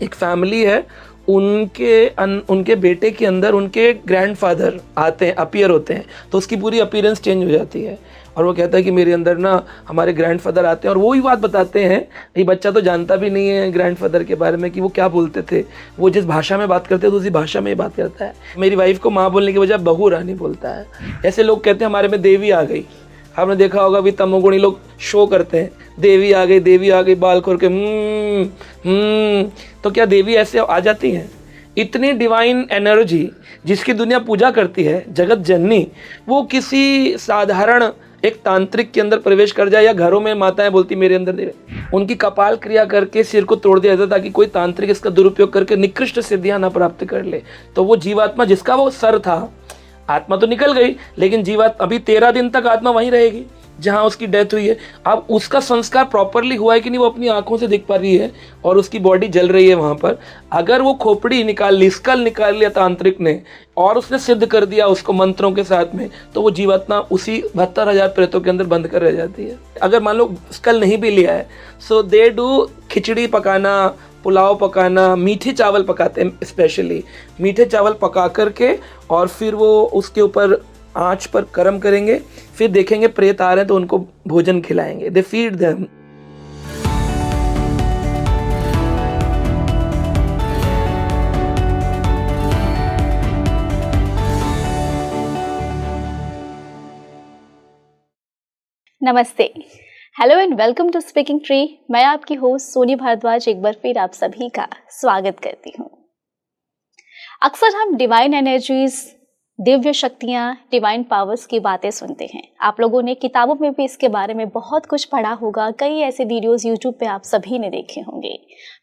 एक फैमिली है, उनके बेटे के अंदर उनके ग्रैंडफादर आते हैं, अपीयर होते हैं, तो उसकी पूरी अपीयरेंस चेंज हो जाती है। और वो कहता है कि मेरे अंदर ना हमारे ग्रैंडफादर आते हैं, और वो ही बात बताते हैं। ये बच्चा तो जानता भी नहीं है ग्रैंडफादर के बारे में कि वो क्या बोलते थे, वो जिस भाषा में बात करते थे उसी भाषा में ही बात करता है। मेरी वाइफ को माँ बोलने की बजाय बहू रानी बोलता है। ऐसे लोग कहते हैं हमारे में देवी आ गई। आपने देखा होगा भी तमोगुणी लोग शो करते हैं, देवी आ गई, देवी आ गई, बाल खोल के तो क्या देवी ऐसे आ जाती हैं? इतनी डिवाइन एनर्जी जिसकी दुनिया पूजा करती है, जगत जननी, वो किसी साधारण एक तांत्रिक के अंदर प्रवेश कर जाए, या घरों में माताएं बोलती मेरे अंदर देवी, उनकी कपाल क्रिया करके सिर को तोड़ दिया जाता ताकि कोई तांत्रिक इसका दुरुपयोग करके निकृष्ट सिद्धियां ना प्राप्त कर ले। तो वो जीवात्मा जिसका वो सर था, आत्मा तो निकल गई, लेकिन जीवात्मा अभी 13 दिन तक आत्मा वहीं रहेगी जहां उसकी डेथ हुई है। अब उसका संस्कार प्रॉपरली हुआ है कि नहीं, वो अपनी आंखों से देख पा रही है, और उसकी बॉडी जल रही है वहां पर। अगर वो खोपड़ी निकाल ली, स्कल निकाल लिया तांत्रिक ने, और उसने सिद्ध कर दिया उसको मंत्रों के साथ में, तो वो जीवात्मा उसी 72,000 प्रेतों के अंदर बंद कर रह जाती है। अगर मान लो स्कल नहीं भी लिया है, सो दे डू खिचड़ी पकाना, पुलाव पकाना, मीठे चावल पकाते हैं, स्पेशली मीठे चावल पका करके, और फिर वो उसके ऊपर आंच पर कर्म करेंगे, फिर देखेंगे प्रेत आ रहे हैं तो उनको भोजन खिलाएंगे। They feed them. नमस्ते, hello and welcome to Speaking Tree. मैं आपकी होस्ट सोनी भारद्वाज एक बार फिर आप सभी का स्वागत करती हूँ। अक्सर हम डिवाइन एनर्जीज, दिव्य शक्तियाँ, डिवाइन पावर्स की बातें सुनते हैं। आप लोगों ने किताबों में भी इसके बारे में बहुत कुछ पढ़ा होगा, कई ऐसे वीडियोस यूट्यूब पे आप सभी ने देखे होंगे।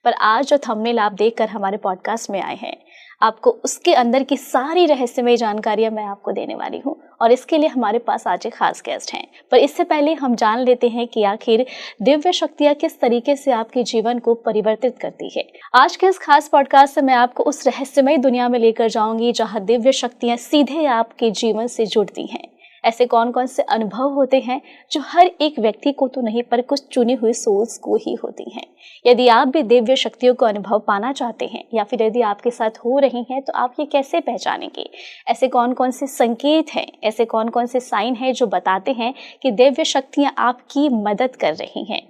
पर आज जो थंबनेल आप देखकर हमारे पॉडकास्ट में आए हैं, आपको उसके अंदर की सारी रहस्यमय जानकारियां मैं आपको देने वाली हूं, और इसके लिए हमारे पास आज एक खास गेस्ट हैं। पर इससे पहले हम जान लेते हैं कि आखिर दिव्य शक्तियां किस तरीके से आपके जीवन को परिवर्तित करती है। आज के इस खास पॉडकास्ट से मैं आपको उस रहस्यमय दुनिया में लेकर जाऊंगी जहां दिव्य शक्तियां सीधे आपके जीवन से जुड़ती हैं। ऐसे कौन कौन से अनुभव होते हैं जो हर एक व्यक्ति को तो नहीं, पर कुछ चुनी हुई सोल्स को ही होती हैं। यदि आप भी दिव्य शक्तियों को अनुभव पाना चाहते हैं, या फिर यदि आपके साथ हो रही हैं, तो आप ये कैसे पहचानेंगे? ऐसे कौन कौन से संकेत हैं, ऐसे कौन कौन से साइन हैं जो बताते हैं कि दिव्य शक्तियां आपकी मदद कर रही हैं?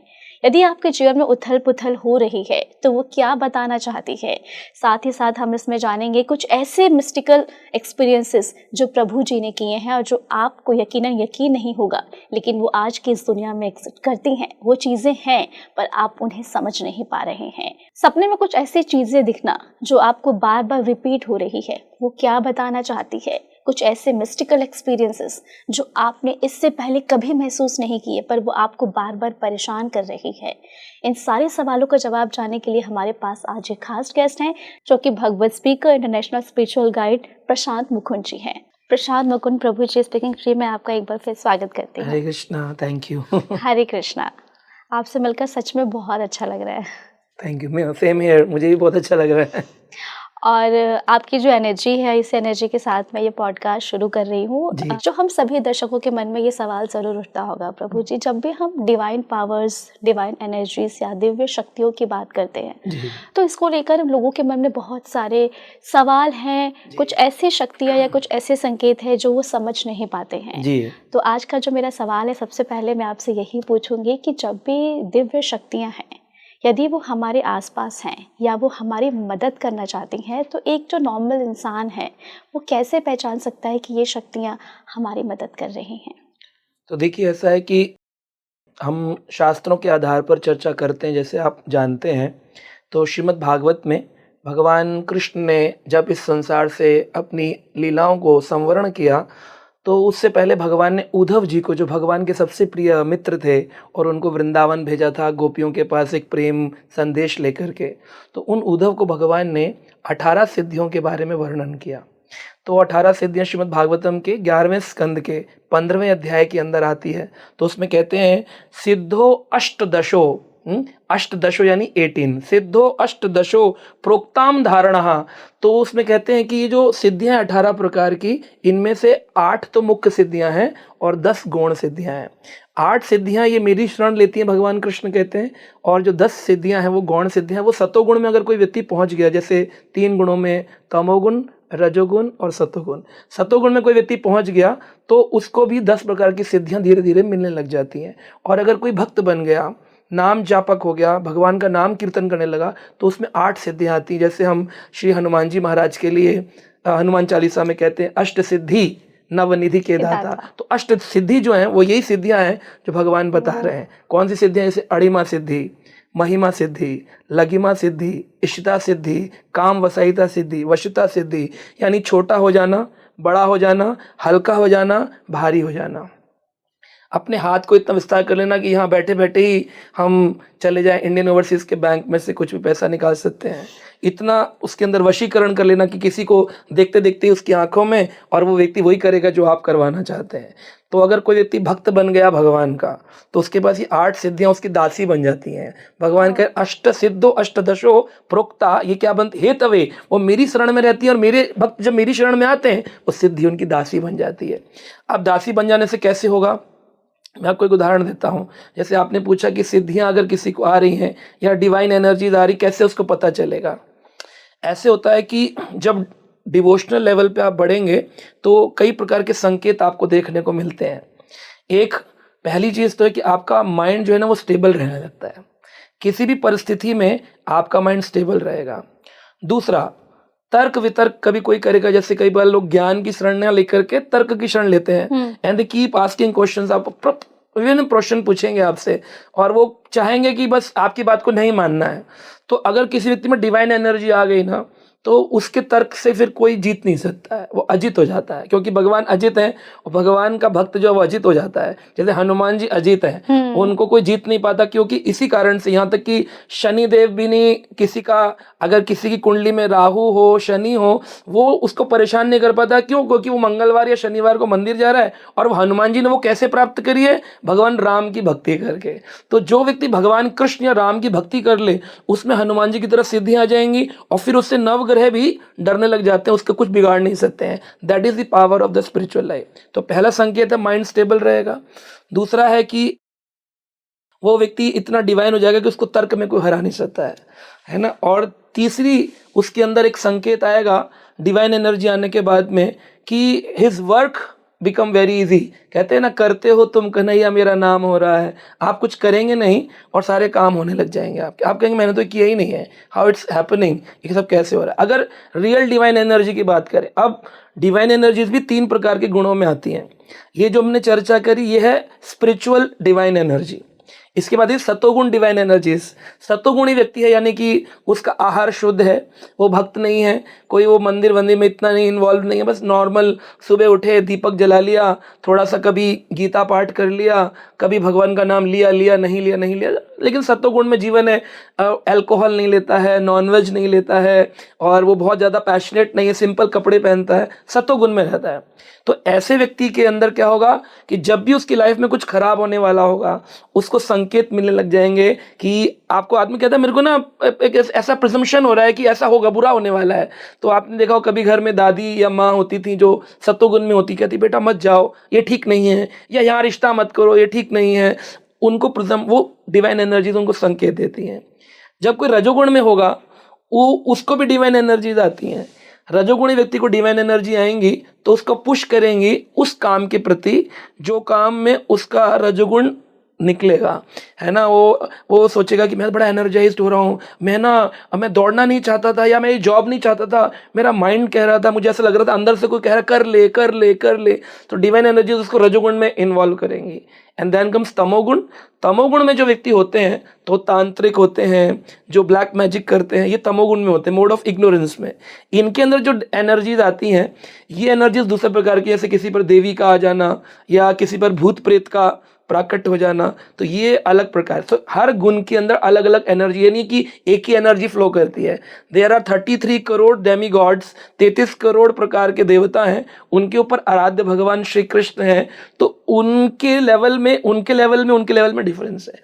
यदि आपके जीवन में उथल पुथल हो रही है तो वो क्या बताना चाहती है? साथ ही साथ हम इसमें जानेंगे कुछ ऐसे मिस्टिकल एक्सपीरियंसेस जो प्रभु जी ने किए हैं, और जो आपको यकीनन यकीन नहीं होगा, लेकिन वो आज की इस दुनिया में एग्जिस्ट करती हैं। वो चीज़ें हैं पर आप उन्हें समझ नहीं पा रहे हैं। सपने में कुछ ऐसी चीज़ें दिखना जो आपको बार बार रिपीट हो रही है, वो क्या बताना चाहती है? कुछ ऐसे मिस्टिकल एक्सपीरियंसेस जो आपने इससे पहले कभी महसूस नहीं किए, पर वो आपको बार बार परेशान कर रही है। इन सारे सवालों का जवाब जानने के लिए हमारे पास आज एक खास गेस्ट हैं, जो कि भगवत स्पीकर, इंटरनेशनल स्पिरिचुअल गाइड प्रशांत मुकुंद जी हैं। प्रशांत मुकुंद प्रभु जी स्पीकिंग ट्री में आपका एक बार फिर स्वागत करती हूँ। Hare Krishna, thank you. हरे कृष्णा। आपसे मिलकर सच में बहुत अच्छा लग रहा है। थैंक यू, सेम हियर, मुझे भी बहुत अच्छा लग रहा है। और आपकी जो एनर्जी है, इस एनर्जी के साथ मैं ये पॉडकास्ट शुरू कर रही हूँ। जो हम सभी दर्शकों के मन में ये सवाल ज़रूर उठता होगा, प्रभु जी, जब भी हम डिवाइन पावर्स, डिवाइन एनर्जीज या दिव्य शक्तियों की बात करते हैं, तो इसको लेकर हम लोगों के मन में बहुत सारे सवाल हैं। कुछ ऐसी शक्तियाँ या कुछ ऐसे संकेत हैं जो वो समझ नहीं पाते हैं जी। तो आज का जो मेरा सवाल है, सबसे पहले मैं आपसे यही पूछूंगी कि जब भी दिव्य शक्तियाँ हैं, यदि वो हमारे आसपास हैं या वो हमारी मदद करना चाहती हैं, तो एक जो नॉर्मल इंसान है वो कैसे पहचान सकता है कि ये शक्तियाँ हमारी मदद कर रही हैं? तो देखिए, ऐसा है कि हम शास्त्रों के आधार पर चर्चा करते हैं। जैसे आप जानते हैं, तो श्रीमद् भागवत में भगवान कृष्ण ने जब इस संसार से अपनी लीलाओं को संवरण किया, तो उससे पहले भगवान ने उद्धव जी को, जो भगवान के सबसे प्रिय मित्र थे, और उनको वृंदावन भेजा था गोपियों के पास एक प्रेम संदेश लेकर के। तो उन उद्धव को भगवान ने 18 सिद्धियों के बारे में वर्णन किया। तो 18 सिद्धियाँ श्रीमद् भागवतम के 11वें स्कंद के 15वें अध्याय के अंदर आती है। तो उसमें कहते हैं, सिद्धो अष्टदशो अष्टदशो यानी 18, सिद्धो अष्टदशो प्रोक्ताम धारणा। तो उसमें कहते हैं कि ये जो सिद्धियां 18 प्रकार की, इनमें से 8 तो मुख्य सिद्धियां हैं और 10 गौण सिद्धियां हैं। 8 सिद्धियां ये मेरी शरण लेती हैं, भगवान कृष्ण कहते हैं, और जो 10 सिद्धियां हैं वो गौण सिद्धियां। वो सतोगुण में अगर कोई व्यक्ति पहुंच गया, जैसे 3 गुणों में तमोगुण, रजोगुण और सतोगुण, सतोगुण में कोई व्यक्ति पहुंच गया तो उसको भी 10 प्रकार की सिद्धियां धीरे धीरे मिलने लग जाती हैं। और अगर कोई भक्त बन गया, नाम जापक हो गया, भगवान का नाम कीर्तन करने लगा, तो उसमें 8 सिद्धियां आती हैं। जैसे हम श्री हनुमान जी महाराज के लिए हनुमान चालीसा में कहते हैं अष्ट सिद्धि नवनिधि के दाता। तो अष्ट सिद्धि जो है वो यही सिद्धियां हैं जो भगवान बता रहे हैं। कौन सी सिद्धियां? जैसे अणिमा सिद्धि, महिमा सिद्धि, लघिमा सिद्धि, इष्टता सिद्धि, काम वसायिता सिद्धि, वशुता सिद्धि, यानी छोटा हो जाना, बड़ा हो जाना, हल्का हो जाना, भारी हो जाना। अपने हाथ को इतना विस्तार कर लेना कि यहाँ बैठे बैठे ही हम चले जाएं, इंडियन ओवरसीज के बैंक में से कुछ भी पैसा निकाल सकते हैं। इतना उसके अंदर वशीकरण कर लेना कि किसी को देखते देखते ही उसकी आंखों में, और वो व्यक्ति वही करेगा जो आप करवाना चाहते हैं। तो अगर कोई व्यक्ति भक्त बन गया भगवान का, तो उसके पास ये 8 सिद्धियां उसकी दासी बन जाती हैं। भगवान के अष्ट सिद्धो अष्टदशो प्रोक्ता, ये क्या बनती? हे तवे, वो मेरी शरण में रहती है, और मेरे भक्त जब मेरी शरण में आते हैं वो सिद्धि उनकी दासी बन जाती है। अब दासी बन जाने से कैसे होगा? मैं आपको एक उदाहरण देता हूँ। जैसे आपने पूछा कि सिद्धियां अगर किसी को आ रही हैं या डिवाइन एनर्जीज आ रही, कैसे उसको पता चलेगा? ऐसे होता है कि जब डिवोशनल लेवल पे आप बढ़ेंगे तो कई प्रकार के संकेत आपको देखने को मिलते हैं। एक पहली चीज़ तो है कि आपका माइंड जो है ना वो स्टेबल रहने लगता है। किसी भी परिस्थिति में आपका माइंड स्टेबल रहेगा। दूसरा, तर्क वितर्क कभी कोई करेगा। जैसे कई बार लोग ज्ञान की शरण ना लेकर के तर्क की शरण लेते हैं, and they keep asking questions. आप विभिन्न प्रश्न पूछेंगे आपसे, और वो चाहेंगे कि बस आपकी बात को नहीं मानना है। तो अगर किसी व्यक्ति में डिवाइन एनर्जी आ गई ना, तो उसके तर्क से फिर कोई जीत नहीं सकता है, वो अजित हो जाता है। क्योंकि भगवान अजित है, और भगवान का भक्त जो है वो अजित हो जाता है। जैसे हनुमान जी अजित हैं, उनको कोई जीत नहीं पाता। क्योंकि इसी कारण से यहाँ तक कि शनिदेव भी नहीं, किसी का अगर किसी की कुंडली में राहु हो, शनि हो, वो उसको परेशान नहीं कर पाता। क्यों? क्योंकि वो मंगलवार या शनिवार को मंदिर जा रहा है। और वो हनुमान जी ने वो कैसे प्राप्त करी है? भगवान राम की भक्ति करके। तो जो व्यक्ति भगवान कृष्ण या राम की भक्ति कर ले, उसमें हनुमान जी की तरह सिद्धियां आ जाएंगी, और फिर उससे नवग्रह भी डरने लग जाते हैं, उसका कुछ बिगाड़ नहीं सकते हैं। That is the power of the spiritual life. तो पहला संकेत है माइंड स्टेबल रहेगा। दूसरा है कि वो व्यक्ति इतना डिवाइन हो जाएगा कि उसको तर्क में कोई हरा नहीं सकता है ना। और तीसरी, उसके अंदर एक संकेत आएगा डिवाइन एनर्जी आने के बाद में कि his work become very easy. कहते हैं ना, करते हो तुम कन्हैया मेरा नाम हो रहा है। आप कुछ करेंगे नहीं और सारे काम होने लग जाएंगे आपके। आप कहेंगे मैंने तो किया ही नहीं है, हाउ इट्स हैपनिंग, ये सब कैसे हो रहा है? अगर रियल डिवाइन एनर्जी की बात करें, अब डिवाइन एनर्जीज भी 3 प्रकार के गुणों में आती हैं। ये जो हमने चर्चा करी ये है स्पिरिचुअल डिवाइन एनर्जी। इसके बाद ये सतोगुण डिवाइन एनर्जीज। सतोगुणी व्यक्ति है, यानी कि उसका आहार शुद्ध है, वो भक्त नहीं है, कोई वो मंदिर वंदिर में इतना नहीं इन्वॉल्व नहीं है, बस नॉर्मल सुबह उठे दीपक जला लिया, थोड़ा सा कभी गीता पाठ कर लिया, कभी भगवान का नाम लिया लिया नहीं लिया नहीं लिया, लेकिन सतोगुण में जीवन है। अल्कोहल नहीं लेता है, नॉनवेज नहीं लेता है, और वो बहुत ज़्यादा पैशनेट नहीं है, सिंपल कपड़े पहनता है, सतोगुण में रहता है। तो ऐसे व्यक्ति के अंदर क्या होगा कि जब भी उसकी लाइफ में कुछ खराब होने वाला होगा, उसको संकेत मिलने लग जाएंगे कि आपको आदमी कहता है मेरे को ना एक ऐसा प्रिजम्पशन हो रहा है कि ऐसा होगा, बुरा होने वाला है। तो आपने देखा हो कभी घर में दादी या माँ होती थी जो सतोगुण में होती, कहती बेटा मत जाओ, ये ठीक नहीं है, या यहाँ रिश्ता मत करो, ये ठीक नहीं है। उनको वो डिवाइन एनर्जीज उनको संकेत देती हैं। जब कोई रजोगुण में होगा, वो उसको भी डिवाइन एनर्जीज आती हैं। रजोगुणी व्यक्ति को डिवाइन एनर्जी आएंगी तो उसको पुश करेंगी उस काम के प्रति जो काम में उसका रजोगुण निकलेगा, है ना। वो सोचेगा कि मैं बड़ा एनर्जाइज्ड हो रहा हूँ, मैं दौड़ना नहीं चाहता था, या मैं ये जॉब नहीं चाहता था, मेरा माइंड कह रहा था, मुझे ऐसा लग रहा था अंदर से कोई कह रहा कर ले कर ले कर ले। तो डिवाइन एनर्जी उसको रजोगुण में इन्वॉल्व करेंगी। एंड देन कम्स तमोगुण। तमोगुण में जो व्यक्ति होते हैं तो तांत्रिक होते हैं, जो ब्लैक मैजिक करते हैं, ये तमोगुण में होते हैं, मोड ऑफ इग्नोरेंस में। इनके अंदर जो एनर्जीज आती हैं, ये एनर्जीज दूसरे प्रकार की, जैसे किसी पर देवी का आ जाना या किसी पर भूत प्रेत का प्राकट हो जाना, तो ये अलग प्रकार। तो हर गुण के अंदर अलग अलग एनर्जी, यानी कि एक ही एनर्जी फ्लो करती है। There are 33 crore demigods, 33 crore प्रकार के देवता हैं, उनके ऊपर आराध्य भगवान श्री कृष्ण हैं। तो उनके लेवल में डिफरेंस है।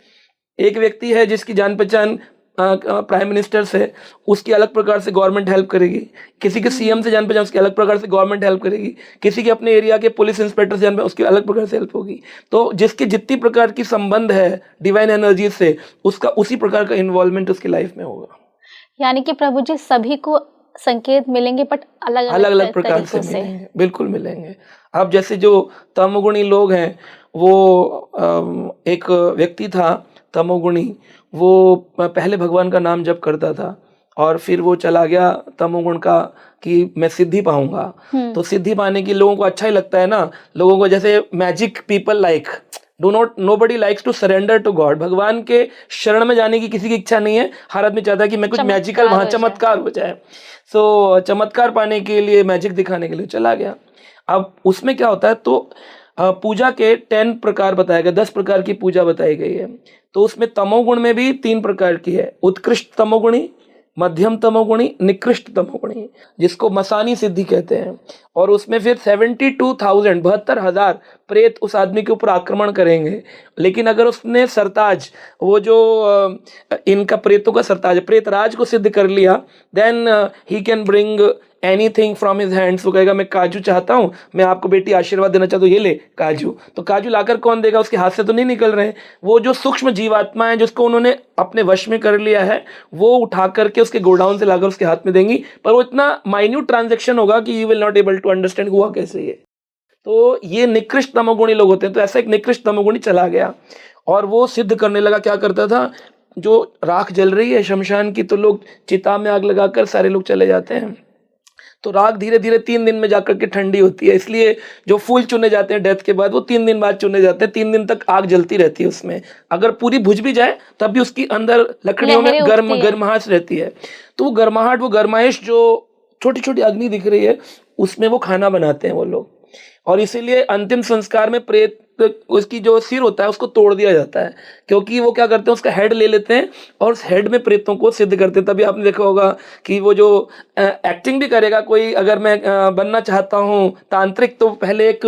एक व्यक्ति है जिसकी जान पहचान प्राइम मिनिस्टर से, उसकी अलग प्रकार से गवर्नमेंट हेल्प करेगी। किसी के सीएम से जान पहचान, उसकी अलग प्रकार से गवर्नमेंट हेल्प करेगी। किसी के अपने एरिया के पुलिस इंस्पेक्टर से जान पहचान, उसकी अलग प्रकार से हेल्प होगी। तो जिसकी जितनी प्रकार की संबंध है डिवाइन एनर्जी से, उसका उसी प्रकार का इन्वॉल्वमेंट उसकी लाइफ में होगा। यानी कि प्रभु जी सभी को संकेत मिलेंगे, बट अलग अलग प्रकार से मिलेंगे, बिल्कुल मिलेंगे। अब जैसे जो तमोगुणी लोग हैं, वो एक व्यक्ति था तमोगुणी, वो पहले भगवान का नाम जप करता था और फिर वो चला गया तमोगुण का कि मैं सिद्धि पाऊंगा। तो सिद्धि पाने की लोगों को अच्छा ही लगता है ना, लोगों को जैसे magic people like do not, nobody likes to surrender to God. भगवान के शरण में जाने की किसी की इच्छा नहीं है। हर आदमी चाहता है कि मैं कुछ मैजिकल, वहां चमत्कार हो जाए। सो चमत्कार पाने के लिए, मैजिक दिखाने के लिए चला गया। अब उसमें क्या होता है, तो पूजा के 10 प्रकार बताए गए, 10 प्रकार की पूजा बताई गई है। तो उसमें तमोगुण में भी 3 प्रकार की है, उत्कृष्ट तमोगुणी, मध्यम तमोगुणी, निकृष्ट तमोगुणी, जिसको मसानी सिद्धि कहते हैं। और उसमें फिर 72,000 प्रेत उस आदमी के ऊपर आक्रमण करेंगे। लेकिन अगर उसने सरताज, वो जो इनका प्रेतों का सरताज, प्रेतराज को सिद्ध कर लिया, then he can bring anything from his hands. वो कहेगा मैं काजू चाहता हूँ, मैं आपको बेटी आशीर्वाद देना चाहता हूँ, ये ले काजू। तो काजू लाकर कौन देगा, उसके हाथ से तो नहीं निकल रहे हैं। वो जो सूक्ष्म जीवात्मा है जिसको उन्होंने अपने वश में कर लिया है, वो उठा करके उसके गोडाउन से लाकर उसके हाथ में देंगी। पर वो इतना माइन्यूट ट्रांजेक्शन होगा कि you will not able to understand हुआ कैसे ये। तो ये निकृष्ट तमोगुणी लोग होते हैं। तो ऐसा एक निकृष्ट तमोगुणी चला गया और वो सिद्ध करने लगा। क्या करता था, जो राख जल रही है शमशान की, तो लोग चिता में आग लगाकर सारे लोग चले जाते हैं। तो राख धीरे धीरे 3 दिन में जाकर के ठंडी होती है। इसलिए जो फूल चुने जाते हैं डेथ के बाद, वो 3 दिन बाद चुने जाते हैं। 3 दिन तक आग जलती रहती है उसमें। अगर पूरी बुझ भी जाए तब भी उसकी अंदर लकड़ियों में गर्माहट रहती है। तो वो गर्माहट, वो गर्माइश, जो छोटी छोटी अग्नि दिख रही है, उसमें वो खाना बनाते हैं वो लोग। और इसीलिए अंतिम संस्कार में प्रेत, उसकी जो सिर होता है उसको तोड़ दिया जाता है, क्योंकि वो क्या करते हैं, उसका हेड ले लेते हैं और उस हेड में प्रेतों को सिद्ध करते हैं। तभी आपने देखा होगा कि वो जो एक्टिंग भी करेगा कोई, अगर मैं बनना चाहता हूँ तांत्रिक, तो पहले एक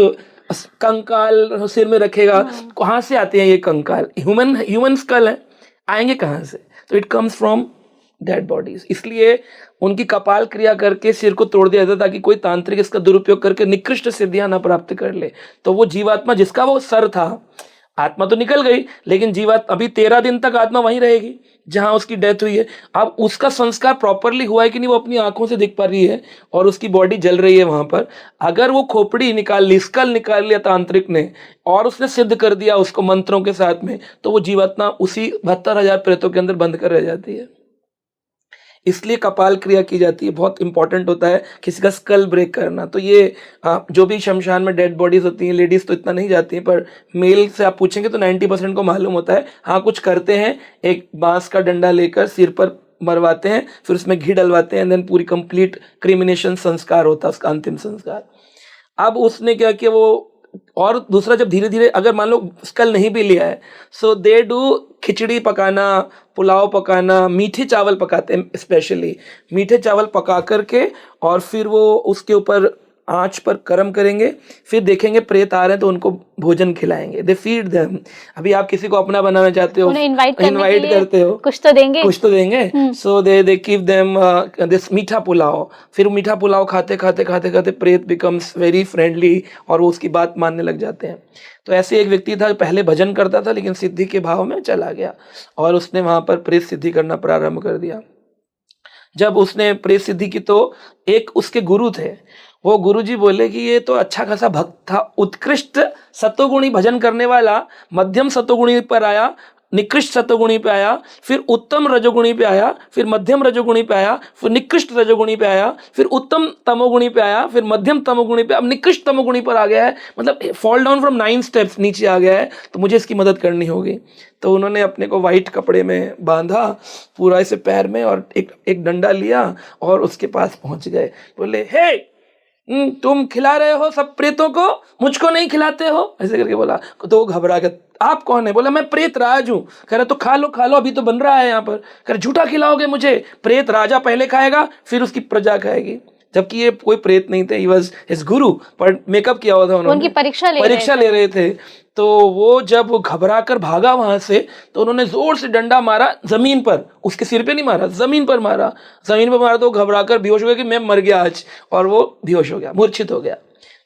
कंकाल सिर में रखेगा। कहाँ से आते हैं ये कंकाल? ह्यूमन स्कल है, आएंगे कहाँ से? तो it comes from dead bodies. इसलिए उनकी कपाल क्रिया करके सिर को तोड़ दिया जाता ताकि कोई तांत्रिक इसका दुरुपयोग करके निकृष्ट सिद्धियां ना प्राप्त कर ले। तो वो जीवात्मा जिसका वो सर था, आत्मा तो निकल गई, लेकिन जीवात्मा अभी 13 दिन तक आत्मा वहीं रहेगी जहां उसकी डेथ हुई है। अब उसका संस्कार प्रॉपरली हुआ है कि नहीं, वो अपनी आंखों से दिख पा रही है और उसकी बॉडी जल रही है वहां पर। अगर वो खोपड़ी निकाल ली, स्कल निकाल लिया तांत्रिक ने, और उसने सिद्ध कर दिया उसको मंत्रों के साथ में, तो वो जीवात्मा उसी 72,000 प्रेतों के अंदर बंद कर रह जाती है। इसलिए कपाल क्रिया की जाती है, बहुत इंपॉर्टेंट होता है किसी का स्कल ब्रेक करना। तो ये जो भी शमशान में डेड बॉडीज होती हैं, लेडीज तो इतना नहीं जाती हैं, पर मेल से आप पूछेंगे तो 90% को मालूम होता है। हाँ, कुछ करते हैं, एक बांस का डंडा लेकर सिर पर मरवाते हैं, फिर उसमें घी डलवाते हैं, देन पूरी कंप्लीट क्रिमिनेशन संस्कार होता है, उसका अंतिम संस्कार। अब उसने क्या किया, वो और दूसरा, जब धीरे धीरे अगर मान लो स्कल नहीं भी लिया है, सो दे डू खिचड़ी पकाना, पुलाव पकाना, मीठे चावल पकाते हैं, स्पेशली मीठे चावल पका करके, और फिर वो उसके ऊपर आंच पर गर्म करेंगे। फिर देखेंगे प्रेत आ रहे हैं तो उनको भोजन खिलाएंगे, दे फीड देम। अभी आप किसी को अपना बनाना चाहते हो, इनवाइट करते हो, कुछ तो देंगे, सो दे गिव देम दिस मीठा पुलाव। फिर मीठा पुलाव खाते खाते खाते खाते प्रेत बिकम्स वेरी फ्रेंडली और वो उसकी बात मानने लग जाते हैं। तो ऐसे एक व्यक्ति था, पहले भजन करता था लेकिन सिद्धि के भाव में चला गया और उसने वहां पर प्रेत सिद्धि करना प्रारंभ कर दिया। जब उसने प्रेत सिद्धि की तो एक उसके गुरु थे, वो गुरुजी बोले कि ये तो अच्छा खासा भक्त था, उत्कृष्ट सतोगुणी भजन करने वाला, मध्यम सतोगुणी पर आया, निकृष्ट सतोगुणी पे आया, फिर उत्तम रजोगुणी पे आया, फिर मध्यम रजोगुणी पे आया, फिर निकृष्ट रजोगुणी पे आया, फिर उत्तम तमोगुणी पे आया, फिर मध्यम तमोगुणी पे, अब निकृष्ट तमोगुणी पर आ गया है। मतलब फॉल डाउन फ्रॉम 9 स्टेप्स नीचे आ गया है, तो मुझे इसकी मदद करनी होगी। तो उन्होंने अपने को वाइट कपड़े में बांधा पूरा ऐसे पैर में, और एक डंडा लिया और उसके पास पहुंच गए। बोले, हे तुम खिला रहे हो सब प्रेतों को, मुझको नहीं खिलाते हो, ऐसे करके बोला। तो वो घबरा गया, आप कौन है? बोला, मैं प्रेत राज हूँ। कह रहा, तो खा लो खा लो, अभी तो बन रहा है यहाँ पर। कह रहा, झूठा खिलाओगे मुझे? प्रेत राजा पहले खाएगा फिर उसकी प्रजा खाएगी। जबकि ये कोई प्रेत नहीं थे, ही वाज हिज गुरु, पर मेकअप किया हुआ था उन्होंने, उनकी परीक्षा ले रहे थे। तो वो जब घबरा कर भागा वहां से, तो उन्होंने जोर से डंडा मारा जमीन पर, उसके सिर पे नहीं मारा, जमीन पर मारा। जमीन पर मारा तो घबरा कर बेहोश हो गया कि मैं मर गया आज, और वो बेहोश हो गया, मूर्छित हो गया।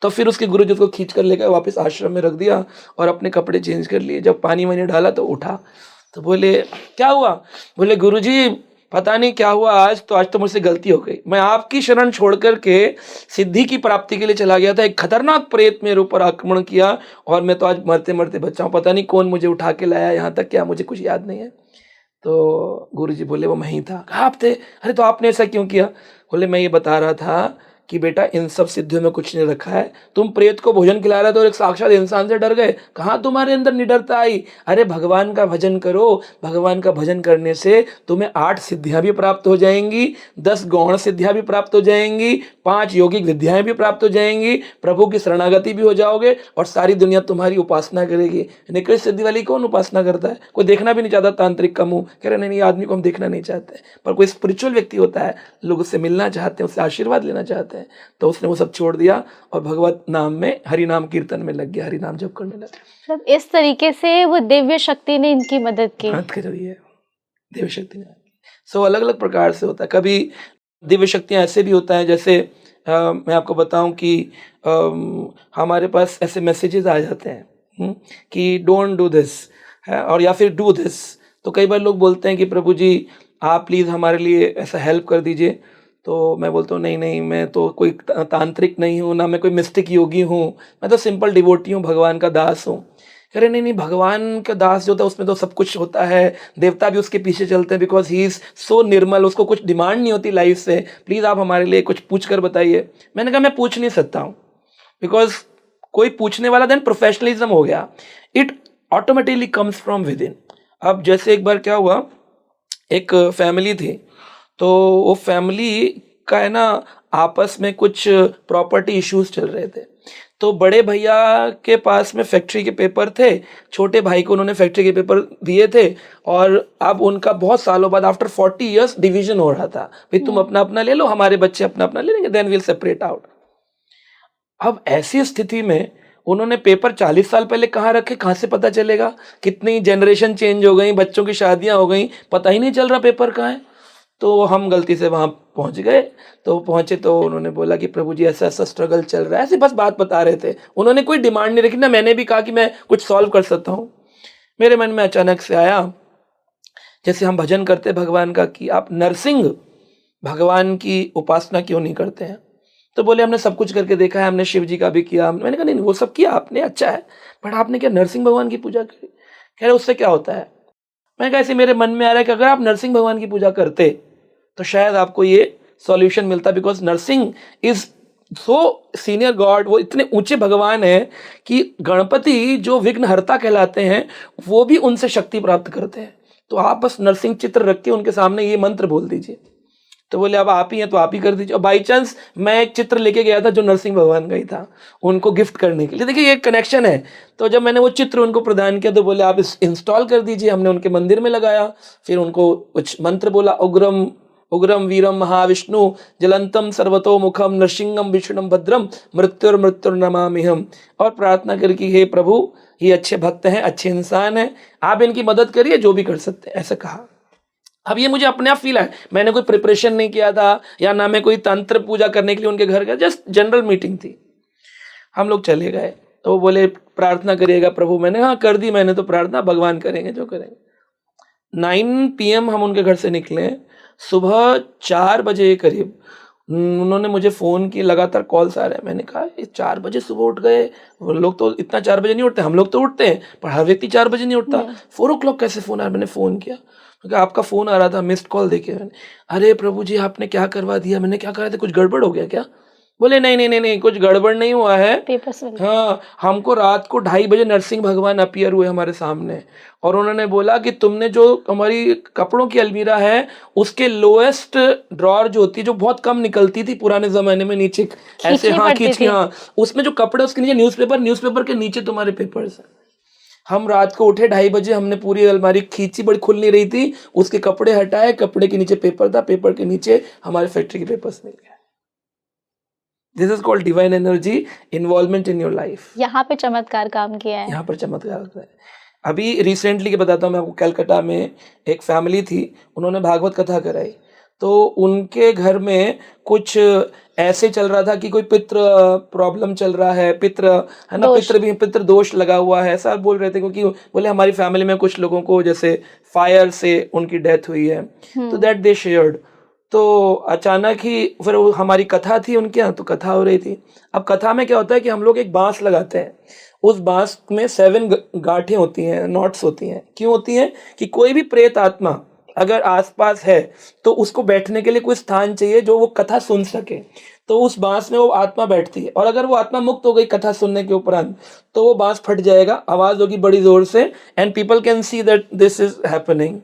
तो फिर उसके गुरु जी उसको खींच कर ले गए, वापस आश्रम में रख दिया और अपने कपड़े चेंज कर लिए। जब पानी वानी डाला तो उठा, तो बोले क्या हुआ? बोले गुरुजी पता नहीं क्या हुआ आज तो मुझसे गलती हो गई, मैं आपकी शरण छोड़ करके सिद्धि की प्राप्ति के लिए चला गया था, एक खतरनाक प्रेत मेरे ऊपर आक्रमण किया और मैं तो आज मरते मरते बचा हूँ, पता नहीं कौन मुझे उठा के लाया यहाँ तक, क्या मुझे कुछ याद नहीं है। तो गुरुजी बोले वो मैं ही था। कहा आप थे? अरे तो आपने ऐसा क्यों किया? बोले मैं ये बता रहा था कि बेटा इन सब सिद्धियों में कुछ नहीं रखा है, तुम प्रेत को भोजन खिला रहे थे और एक साक्षात इंसान से डर गए, कहाँ तुम्हारे अंदर निडरता आई? अरे भगवान का भजन करो, भगवान का भजन करने से तुम्हें 8 सिद्धियां भी प्राप्त हो जाएंगी, 10 गौण सिद्धियां भी प्राप्त हो जाएंगी, 5 यौगिक विद्याएं भी प्राप्त हो जाएंगी, प्रभु की शरणागति भी हो जाओगे और सारी दुनिया तुम्हारी उपासना करेगी। निकृष्ट सिद्धि वाली कौन उपासना करता है? कोई देखना भी नहीं चाहता तांत्रिक का मुंह, कह रहे नहीं आदमी को हम देखना नहीं चाहते। पर कोई स्पिरिचुअल व्यक्ति होता है, लोग उससे मिलना चाहते हैं, उससे आशीर्वाद लेना चाहते हैं, तो उसने वो सब छोड़ दिया और भगवत नाम में, हरि नाम कीर्तन में लग गया, हरि नाम जप करने लगा। मतलब इस तरीके से वो दिव्य शक्ति ने इनकी मदद की। हाथ के जरिए दिव्य शक्ति ने। सो अलग अलग प्रकार से होता है। कभी दिव्य शक्तियाँ ऐसे भी होता है, जैसे मैं आपको बताऊं कि हमारे पास ऐसे मैसेजेस आ जाते हैं कि डोंट डू दिस, और या फिर डू दिस। तो कई बार लोग बोलते हैं कि प्रभु जी आप प्लीज़ हमारे लिए ऐसा हेल्प कर दीजिए। तो मैं बोलता हूँ नहीं नहीं, मैं तो कोई तांत्रिक नहीं हूँ, ना मैं कोई मिस्टिक योगी हूँ, मैं तो सिंपल डिवोटी हूँ, भगवान का दास हूँ। कह रहे नहीं नहीं, भगवान का दास जो होता है उसमें तो सब कुछ होता है, देवता भी उसके पीछे चलते हैं, बिकॉज ही इज सो निर्मल, उसको कुछ डिमांड नहीं होती लाइफ से, प्लीज़ आप हमारे लिए कुछ पूछ कर बताइए। मैंने कहा मैं पूछ नहीं सकता हूँ, बिकॉज कोई पूछने वाला देन प्रोफेशनलिज्म हो गया, it automatically comes from with in. अब जैसे एक बार क्या हुआ, एक फैमिली थी, तो वो फैमिली का है ना आपस में कुछ प्रॉपर्टी इश्यूज चल रहे थे। तो बड़े भैया के पास में फैक्ट्री के पेपर थे, छोटे भाई को उन्होंने फैक्ट्री के पेपर दिए थे, और अब उनका बहुत सालों बाद आफ्टर 40 इयर्स डिवीजन हो रहा था, भाई तुम अपना अपना ले लो, हमारे बच्चे अपना अपना ले लेंगे, देन विल सेपरेट आउट। अब ऐसी स्थिति में उन्होंने पेपर 40 साल पहले कहाँ रखे, कहाँ से पता चलेगा? कितनी जनरेशन चेंज हो गई, बच्चों की शादियां हो गई, पता ही नहीं चल रहा पेपर कहाँ है। तो हम गलती से वहाँ पहुँच गए। तो पहुँचे तो उन्होंने बोला कि प्रभु जी ऐसा ऐसा स्ट्रगल चल रहा है, ऐसे बस बात बता रहे थे, उन्होंने कोई डिमांड नहीं रखी ना, मैंने भी कहा कि मैं कुछ सॉल्व कर सकता हूँ। मेरे मन में अचानक से आया, जैसे हम भजन करते भगवान का कि आप नरसिंह भगवान की उपासना क्यों नहीं करते हैं? तो बोले हमने सब कुछ करके देखा है, हमने शिव जी का भी किया। मैंने कहा नहीं वो सब किया आपने, अच्छा है, बट आपने क्या नरसिंह भगवान की पूजा करी? कह रहे उससे क्या होता है? मैंने कहा ऐसे मेरे मन में आ रहा है कि अगर आप नरसिंह भगवान की पूजा करते तो शायद आपको ये सॉल्यूशन मिलता, because Narsingh is so senior God, वो इतने ऊंचे भगवान है कि गणपति जो विघ्नहर्ता कहलाते हैं वो भी उनसे शक्ति प्राप्त करते हैं। तो आप बस नरसिंह चित्र रख के उनके सामने ये मंत्र बोल दीजिए। तो बोले अब आप ही हैं तो आप ही कर दीजिए। और बाई चांस मैं एक चित्र लेके गया था जो नरसिंह भगवान का ही था, उनको गिफ्ट करने के लिए। देखिए ये कनेक्शन है। तो जब मैंने वो चित्र उनको प्रदान किया तो बोले आप इस इंस्टॉल कर दीजिए। हमने उनके मंदिर में लगाया, फिर उनको कुछ मंत्र बोला, उग्रम उग्रम वीरम महाविष्णु जलंतम सर्वतोमुखम नरसिंहम विष्णुम भद्रम मृत्युर्नमामिहम, और प्रार्थना करी कि हे प्रभु ये अच्छे भक्त हैं, अच्छे इंसान हैं, आप इनकी मदद करिए, जो भी कर सकते हैं, ऐसा कहा। अब ये मुझे अपने आप फील है, मैंने कोई प्रिपरेशन नहीं किया था या ना मैं कोई तंत्र पूजा करने के लिए उनके घर गया, जस्ट जनरल मीटिंग थी। हम लोग चले गए तो वो बोले प्रार्थना करिएगा प्रभु। मैंने हाँ कर दी मैंने तो प्रार्थना, भगवान करेंगे जो करेंगे। 9 PM हम उनके घर से निकले, सुबह 4 बजे करीब उन्होंने मुझे फ़ोन की, लगातार कॉल्स आ रहे हैं। मैंने कहा ये 4 बजे सुबह उठ गए, वो लोग तो इतना 4 बजे नहीं उठते, हम लोग तो उठते हैं पर हर व्यक्ति 4 बजे नहीं उठता, 4 o'clock कैसे फ़ोन आया? मैंने फ़ोन किया, क्योंकि आपका फ़ोन आ रहा था, मिस्ड कॉल देखे मैंने। अरे प्रभु जी आपने क्या करवा दिया? मैंने क्या करा था, कुछ गड़बड़ हो गया क्या? बोले नहीं नहीं नहीं नहीं कुछ गड़बड़ नहीं हुआ है। हाँ, हमको रात को 2:30 बजे नरसिंह भगवान अपीयर हुए हमारे सामने, और उन्होंने बोला कि तुमने जो हमारी कपड़ों की अलमीरा है उसके लोएस्ट ड्रॉर जो होती है, जो बहुत कम निकलती थी पुराने जमाने में, नीचे ऐसे हाँ खींची, हाँ उसमें जो कपड़े उसके नीचे न्यूज़पेपर के नीचे तुम्हारे पेपर्स हैं। हम रात को उठे 2:30 बजे, हमने पूरी अलमारी खींची, बड़ी खुल नहीं रही थी, उसके कपड़े हटाए, कपड़े के नीचे पेपर था, पेपर के नीचे हमारे फैक्ट्री के पेपर्स मिल गए। This is called divine energy involvement in your life. यहाँ पे चमत्कार काम किया है। यहाँ पर चमत्कार होता है। अभी रिसेंटली के बताता हूँ मैं आपको, कलकत्ता में एक फैमिली थी, उन्होंने भागवत कथा कराई। तो उनके घर में कुछ ऐसे चल रहा था कि कोई पितृ प्रॉब्लम चल रहा है, पितृ है ना, दोष। पितृ दोष लगा हुआ है, ऐसा बोल रहे थे। क्योंकि बोले हमारी फैमिली में कुछ लोगों को जैसे फायर से उनकी डेथ हुई है, तो दैट दे शेयर्ड। तो अचानक ही फिर हमारी कथा थी उनके यहाँ, तो कथा हो रही थी। अब कथा में क्या होता है कि हम लोग एक बांस लगाते हैं, उस बांस में 7 गांठें होती हैं, नॉट्स होती हैं। क्यों होती हैं? कि कोई भी प्रेत आत्मा अगर आसपास है तो उसको बैठने के लिए कोई स्थान चाहिए जो वो कथा सुन सके। तो उस बांस में वो आत्मा बैठती है, और अगर वो आत्मा मुक्त हो गई कथा सुनने के उपरांत, तो वो बांस फट जाएगा, आवाज होगी बड़ी जोर से, and people can see that this is happening.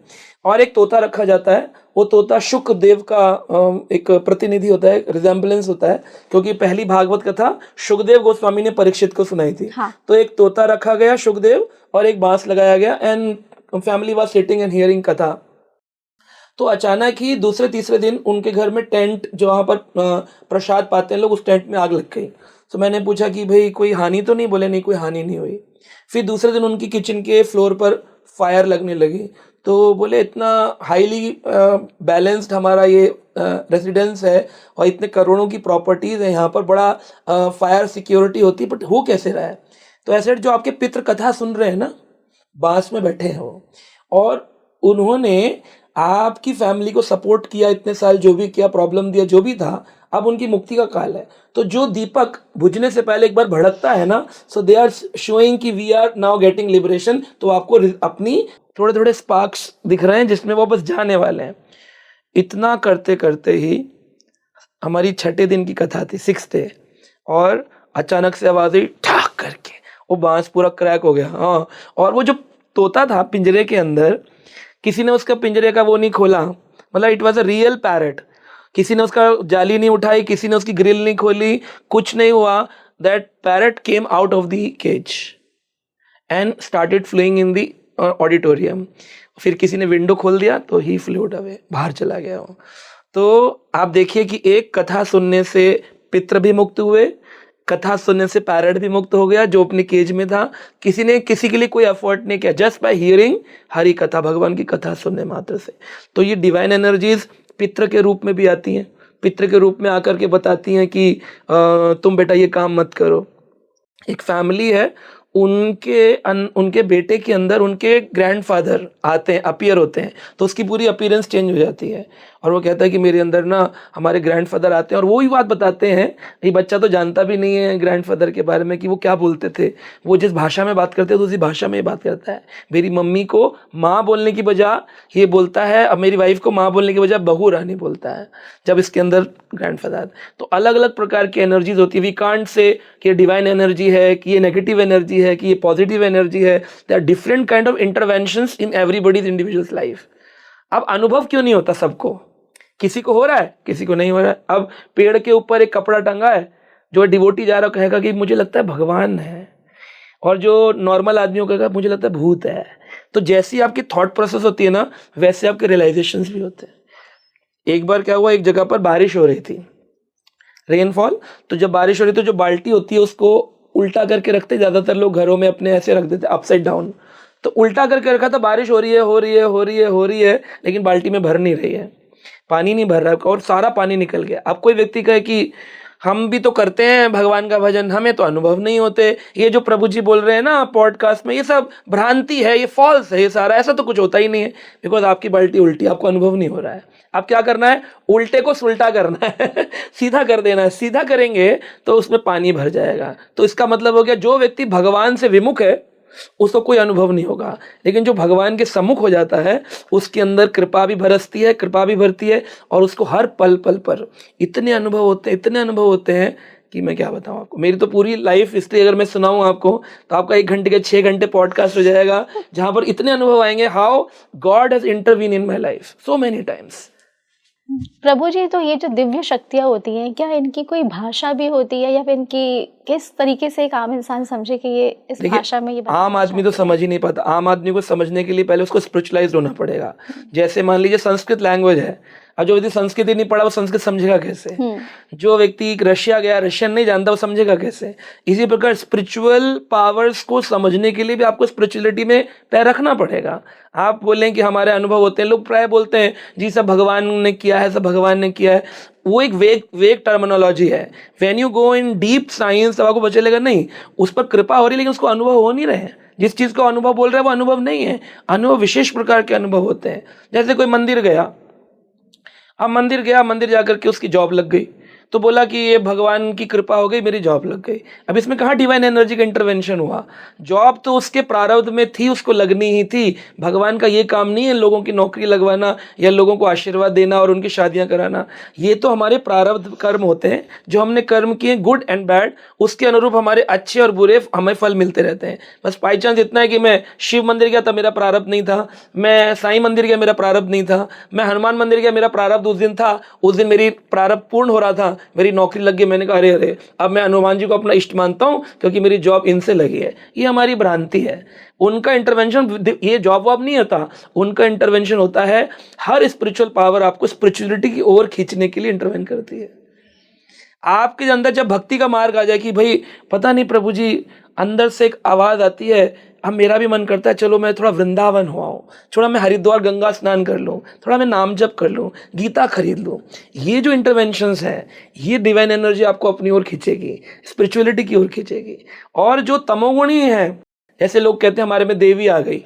और एक तोता रखा जाता है, वो तोता शुकदेव का एक प्रतिनिधि होता है, रिजेम्बलेंस होता है, क्योंकि पहली भागवत कथा शुकदेव गोस्वामी ने परीक्षित को सुनाई थी। हाँ। तो एक तोता रखा गया शुकदेव, और एक बांस लगाया गया, and family was sitting and hearing कथा। तो अचानक ही दूसरे तीसरे दिन उनके घर में टेंट, जो वहाँ पर प्रसाद पाते हैं लोग, उस टेंट में आग लग गई। तो मैंने पूछा कि भाई कोई हानि तो नहीं? बोले नहीं, कोई हानि नहीं हुई। फिर दूसरे दिन उनकी किचन के फ्लोर पर फायर लगने लगी। तो बोले इतना हाईली बैलेंस्ड हमारा ये रेजिडेंस है, और इतने करोड़ों की प्रॉपर्टीज है यहाँ पर, बड़ा फायर सिक्योरिटी होती है, बट हो कैसे रहा है? तो ऐसे जो आपके पितृ कथा सुन रहे हैं ना, बांस में बैठे हैं वो, और उन्होंने आपकी फैमिली को सपोर्ट किया इतने साल, जो भी किया, प्रॉब्लम दिया, जो भी था, अब उनकी मुक्ति का काल है। तो जो दीपक बुझने से पहले एक बार भड़कता है ना, सो दे आर शोइंग कि we are now getting liberation. तो आपको अपनी थोड़े थोड़े स्पार्क्स दिख रहे हैं जिसमें वो बस जाने वाले हैं। इतना करते करते ही हमारी 6ठे दिन की कथा थी, 6th डे, और अचानक से आवाज आई ठाक करके, वो बांस पूरा क्रैक हो गया। हाँ, और वो जो तोता था पिंजरे के अंदर, किसी ने उसका पिंजरे का वो नहीं खोला, मतलब it was a real parrot. किसी ने उसका जाली नहीं उठाई, किसी ने उसकी ग्रिल नहीं खोली, कुछ नहीं हुआ। That parrot came out of the cage and started flowing in the auditorium. फिर किसी ने विंडो खोल दिया तो ही फ्लोट अवे, बाहर चला गया वो। तो आप देखिए कि एक कथा सुनने से पितृ भी मुक्त हुए, कथा सुनने से पैरट भी मुक्त हो गया जो अपने केज में था। किसी ने किसी के लिए कोई एफर्ट नहीं किया, जस्ट बाय हियरिंग हरि कथा, भगवान की कथा सुनने मात्र से। तो ये डिवाइन एनर्जीज पितृ के रूप में भी आती हैं, पितृ के रूप में आकर के बताती हैं कि तुम बेटा ये काम मत करो। एक फैमिली है, उनके बेटे के अंदर उनके ग्रैंडफादर आते हैं, अपीयर होते हैं, तो उसकी पूरी अपीयरेंस चेंज हो जाती है। और वो कहता है कि मेरे अंदर ना हमारे ग्रैंडफादर आते हैं, और वो ही बात बताते हैं। ये बच्चा तो जानता भी नहीं है ग्रैंडफादर के बारे में कि वो क्या बोलते थे, वो जिस भाषा में बात करते हैं तो उसी भाषा में ही बात करता है। मेरी मम्मी को माँ बोलने की बजाय ये बोलता है, अब मेरी वाइफ को माँ बोलने की बजाय बहू रानी बोलता है, जब इसके अंदर ग्रैंडफादर। तो अलग अलग प्रकार की एनर्जीज होती है। वी कांट से कि डिवाइन एनर्जी है, कि ये नेगेटिव एनर्जी है, कि ये पॉजिटिव एनर्जी है। There are different kind of interventions in everybody's individuals life. अब अनुभव क्यों नहीं होता सबको? किसी को हो रहा है, किसी को नहीं हो रहा है। अब पेड़ के ऊपर एक कपड़ा टंगा है, जो डिवोटी जा रहा कहेगा कि मुझे लगता है भगवान है, और जो नॉर्मल आदमी को कहेगा मुझे लगता है भूत है। तो जैसी आपकी थॉट प्रोसेस होती है ना, वैसे आपके रियलाइजेशंस भी होते हैं। एक बार क्या हुआ, एक जगह पर बारिश हो रही थी, रेनफॉल। तो जब बारिश हो रही तो जो बाल्टी होती है उसको उल्टा करके रखते, ज्यादातर लोग घरों में अपने ऐसे रख देते, अपसाइड डाउन। तो उल्टा करके रखा था, बारिश हो रही है, हो रही है, हो रही है, हो रही है, लेकिन बाल्टी में भर नहीं रही है, पानी नहीं भर रहा है, और सारा पानी निकल गया। अब कोई व्यक्ति कहे कि हम भी तो करते हैं भगवान का भजन, हमें तो अनुभव नहीं होते, ये जो प्रभु जी बोल रहे हैं ना पॉडकास्ट में, ये सब भ्रांति है, ये फॉल्स है, ये सारा ऐसा तो कुछ होता ही नहीं है, बिकॉज आपकी बाल्टी उल्टी, आपको अनुभव नहीं हो रहा है। आप क्या करना है, उल्टे को सुलटा करना है सीधा कर देना है। सीधा करेंगे तो उसमें पानी भर जाएगा। तो इसका मतलब हो गया, जो व्यक्ति भगवान से विमुख है उसको कोई अनुभव नहीं होगा, लेकिन जो भगवान के सम्मुख हो जाता है उसके अंदर कृपा भी बरसती है, कृपा भी भरती है, और उसको हर पल पल पर इतने अनुभव होते हैं, इतने अनुभव होते हैं कि मैं क्या बताऊं आपको। मेरी तो पूरी लाइफ हिस्ट्री अगर मैं सुनाऊं आपको तो आपका 1 घंटे के 6 घंटे पॉडकास्ट हो जाएगा, जहां पर इतने अनुभव आएंगे, how God has intervene in my life so many times. प्रभु जी, तो ये जो दिव्य शक्तियाँ होती हैं, क्या इनकी कोई भाषा भी होती है, या फिर इनकी किस तरीके से एक आम इंसान समझे कि ये इस भाषा में ये आम आदमी तो समझ ही नहीं पाता। आम आदमी को समझने के लिए पहले उसको स्पिरिचुअलाइज्ड होना पड़ेगा। जैसे मान लीजिए संस्कृत लैंग्वेज है, अब जो व्यक्ति संस्कृत ही नहीं पढ़ा वो संस्कृत समझेगा कैसे? जो व्यक्ति रशिया गया रशियन नहीं जानता वो समझेगा कैसे? इसी प्रकार स्पिरिचुअल पावर्स को समझने के लिए भी आपको स्पिरिचुअलिटी में पैर रखना पड़ेगा। आप बोलें कि हमारे अनुभव होते हैं, लोग प्राय बोलते हैं जी सब भगवान ने किया है, सब भगवान ने किया है। वो एक वेग टर्मिनोलॉजी है। When you go in deep science तब आपको पता चलेगा नहीं, उस पर कृपा हो रही है लेकिन उसको अनुभव हो नहीं रहे हैं। जिस चीज को अनुभव बोल रहे हैं वो अनुभव नहीं है। अनुभव विशेष प्रकार के अनुभव होते हैं। जैसे कोई मंदिर गया, अब मंदिर गया, मंदिर जाकर के उसकी जॉब लग गई, तो बोला कि ये भगवान की कृपा हो गई, मेरी जॉब लग गई। अब इसमें कहाँ डिवाइन एनर्जी का इंटरवेंशन हुआ? जॉब तो उसके प्रारब्ध में थी, उसको लगनी ही थी। भगवान का ये काम नहीं है लोगों की नौकरी लगवाना या लोगों को आशीर्वाद देना और उनकी शादियां कराना। ये तो हमारे प्रारब्ध कर्म होते हैं जो हमने कर्म किए, गुड एंड बैड, उसके अनुरूप हमारे अच्छे और बुरे हमें फल मिलते रहते हैं। बस बाई चांस इतना है कि मैं शिव मंदिर गया तब मेरा प्रारब्ध नहीं था, मैं साईं मंदिर गया मेरा प्रारब्ध नहीं था, मैं हनुमान मंदिर गया मेरा प्रारब्ध उस दिन था, उस दिन मेरी प्रारब्ध पूर्ण हो रहा था, मेरी नौकरी लग गई, मैंने कहा अरे अरे अब मैं हनुमान जी को अपना इष्ट मानता हूं क्योंकि मेरी जॉब इनसे लगी है। ये हमारी भ्रांति है। उनका इंटरवेंशन, ये जॉब वॉब नहीं होता, उनका इंटरवेंशन होता है। हर स्पिरिचुअल पावर आपको स्पिरिचुअलिटी की ओर खींचने के लिए इंटरवेन करती है। आपके अंदर जब भक्ति का मार्ग आ जाए कि भाई पता नहीं प्रभु जी, अंदर से एक आवाज आती है, अब मेरा भी मन करता है चलो मैं थोड़ा वृंदावन हो आऊँ, थोड़ा मैं हरिद्वार गंगा स्नान कर लूँ, थोड़ा मैं नाम जप कर लूँ, गीता खरीद लूँ। ये जो इंटरवेंशंस हैं, ये डिवाइन एनर्जी आपको अपनी ओर खींचेगी, स्पिरिचुअलिटी की ओर खींचेगी। और जो तमोगुणी है, जैसे लोग कहते हैं हमारे में देवी आ गई,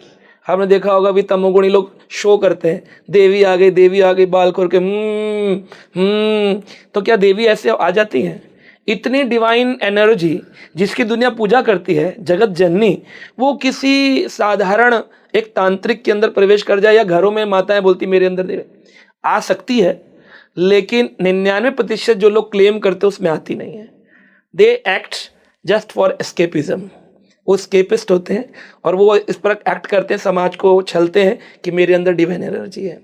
आपने देखा होगा भी तमोगुणी लोग शो करते हैं, देवी आ गई, देवी आ गई, बाल खोल के तो क्या देवी ऐसे आ जाती हैं? इतनी डिवाइन एनर्जी जिसकी दुनिया पूजा करती है, जगत जननी, वो किसी साधारण एक तांत्रिक के अंदर प्रवेश कर जाए, या घरों में माताएं बोलती मेरे अंदर देवी आ सकती है, लेकिन 99% जो लोग क्लेम करते हैं उसमें आती नहीं है। They act just for escapism. वो स्केपिस्ट होते हैं और वो इस पर एक्ट करते हैं, समाज को छलते हैं कि मेरे अंदर डिवाइन एनर्जी है।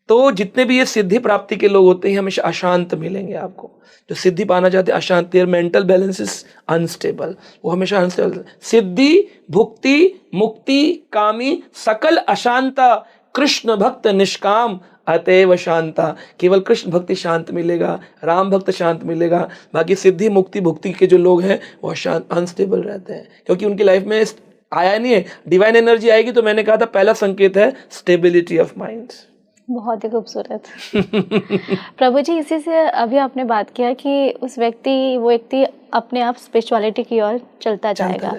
तो जितने भी ये सिद्धि प्राप्ति के लोग होते हैं हमेशा अशांत मिलेंगे आपको। जो सिद्धि पाना चाहते हैं अशांत, their mental balance is unstable, वो हमेशा अनस्टेबल। सिद्धि, भुक्ति, मुक्ति, कामी, सकल अशांता, कृष्ण भक्त निष्काम अतएव शांता। केवल कृष्ण भक्ति शांत मिलेगा, राम भक्त शांत मिलेगा। बाकी सिद्धि, मुक्ति, भुक्ति के जो लोग हैं वो अशांत, अनस्टेबल रहते हैं, क्योंकि उनकी लाइफ में आया नहीं है। डिवाइन एनर्जी आएगी तो मैंने कहा था पहला संकेत है स्टेबिलिटी ऑफ माइंड। बहुत ही खूबसूरत। प्रभु जी, इसी से अभी आपने बात किया कि वो व्यक्ति अपने आप स्पिरिचुअलिटी की ओर चलता जाएगा।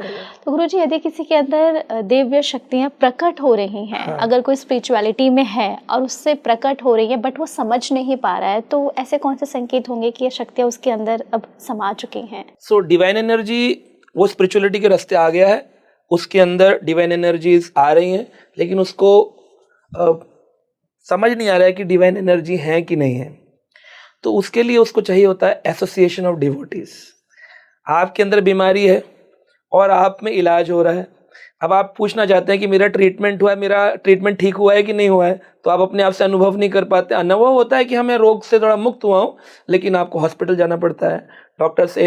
तो गुरु जी, यदि किसी के अंदर दिव्य शक्तियाँ प्रकट हो रही हैं, अगर कोई स्पिरिचुअलिटी में है और उससे प्रकट हो रही है बट वो समझ नहीं पा रहा है, तो ऐसे कौन से संकेत होंगे कि ये शक्तियाँ उसके अंदर अब समा चुकी हैं? सो डिवाइन एनर्जी वो स्पिरिचुअलिटी के रास्ते आ गया है, उसके अंदर डिवाइन एनर्जीज आ रही हैं, लेकिन उसको समझ नहीं आ रहा है कि डिवाइन एनर्जी है कि नहीं है। तो उसके लिए उसको चाहिए होता है एसोसिएशन ऑफ डिवोटीज। आपके अंदर बीमारी है और आप में इलाज हो रहा है, अब आप पूछना चाहते हैं कि मेरा ट्रीटमेंट ठीक हुआ है कि नहीं हुआ है, तो आप अपने आप से अनुभव नहीं कर पाते। अनुभव होता है कि हमें रोग से थोड़ा मुक्त हुआ हूँ, लेकिन आपको हॉस्पिटल जाना पड़ता है, डॉक्टर से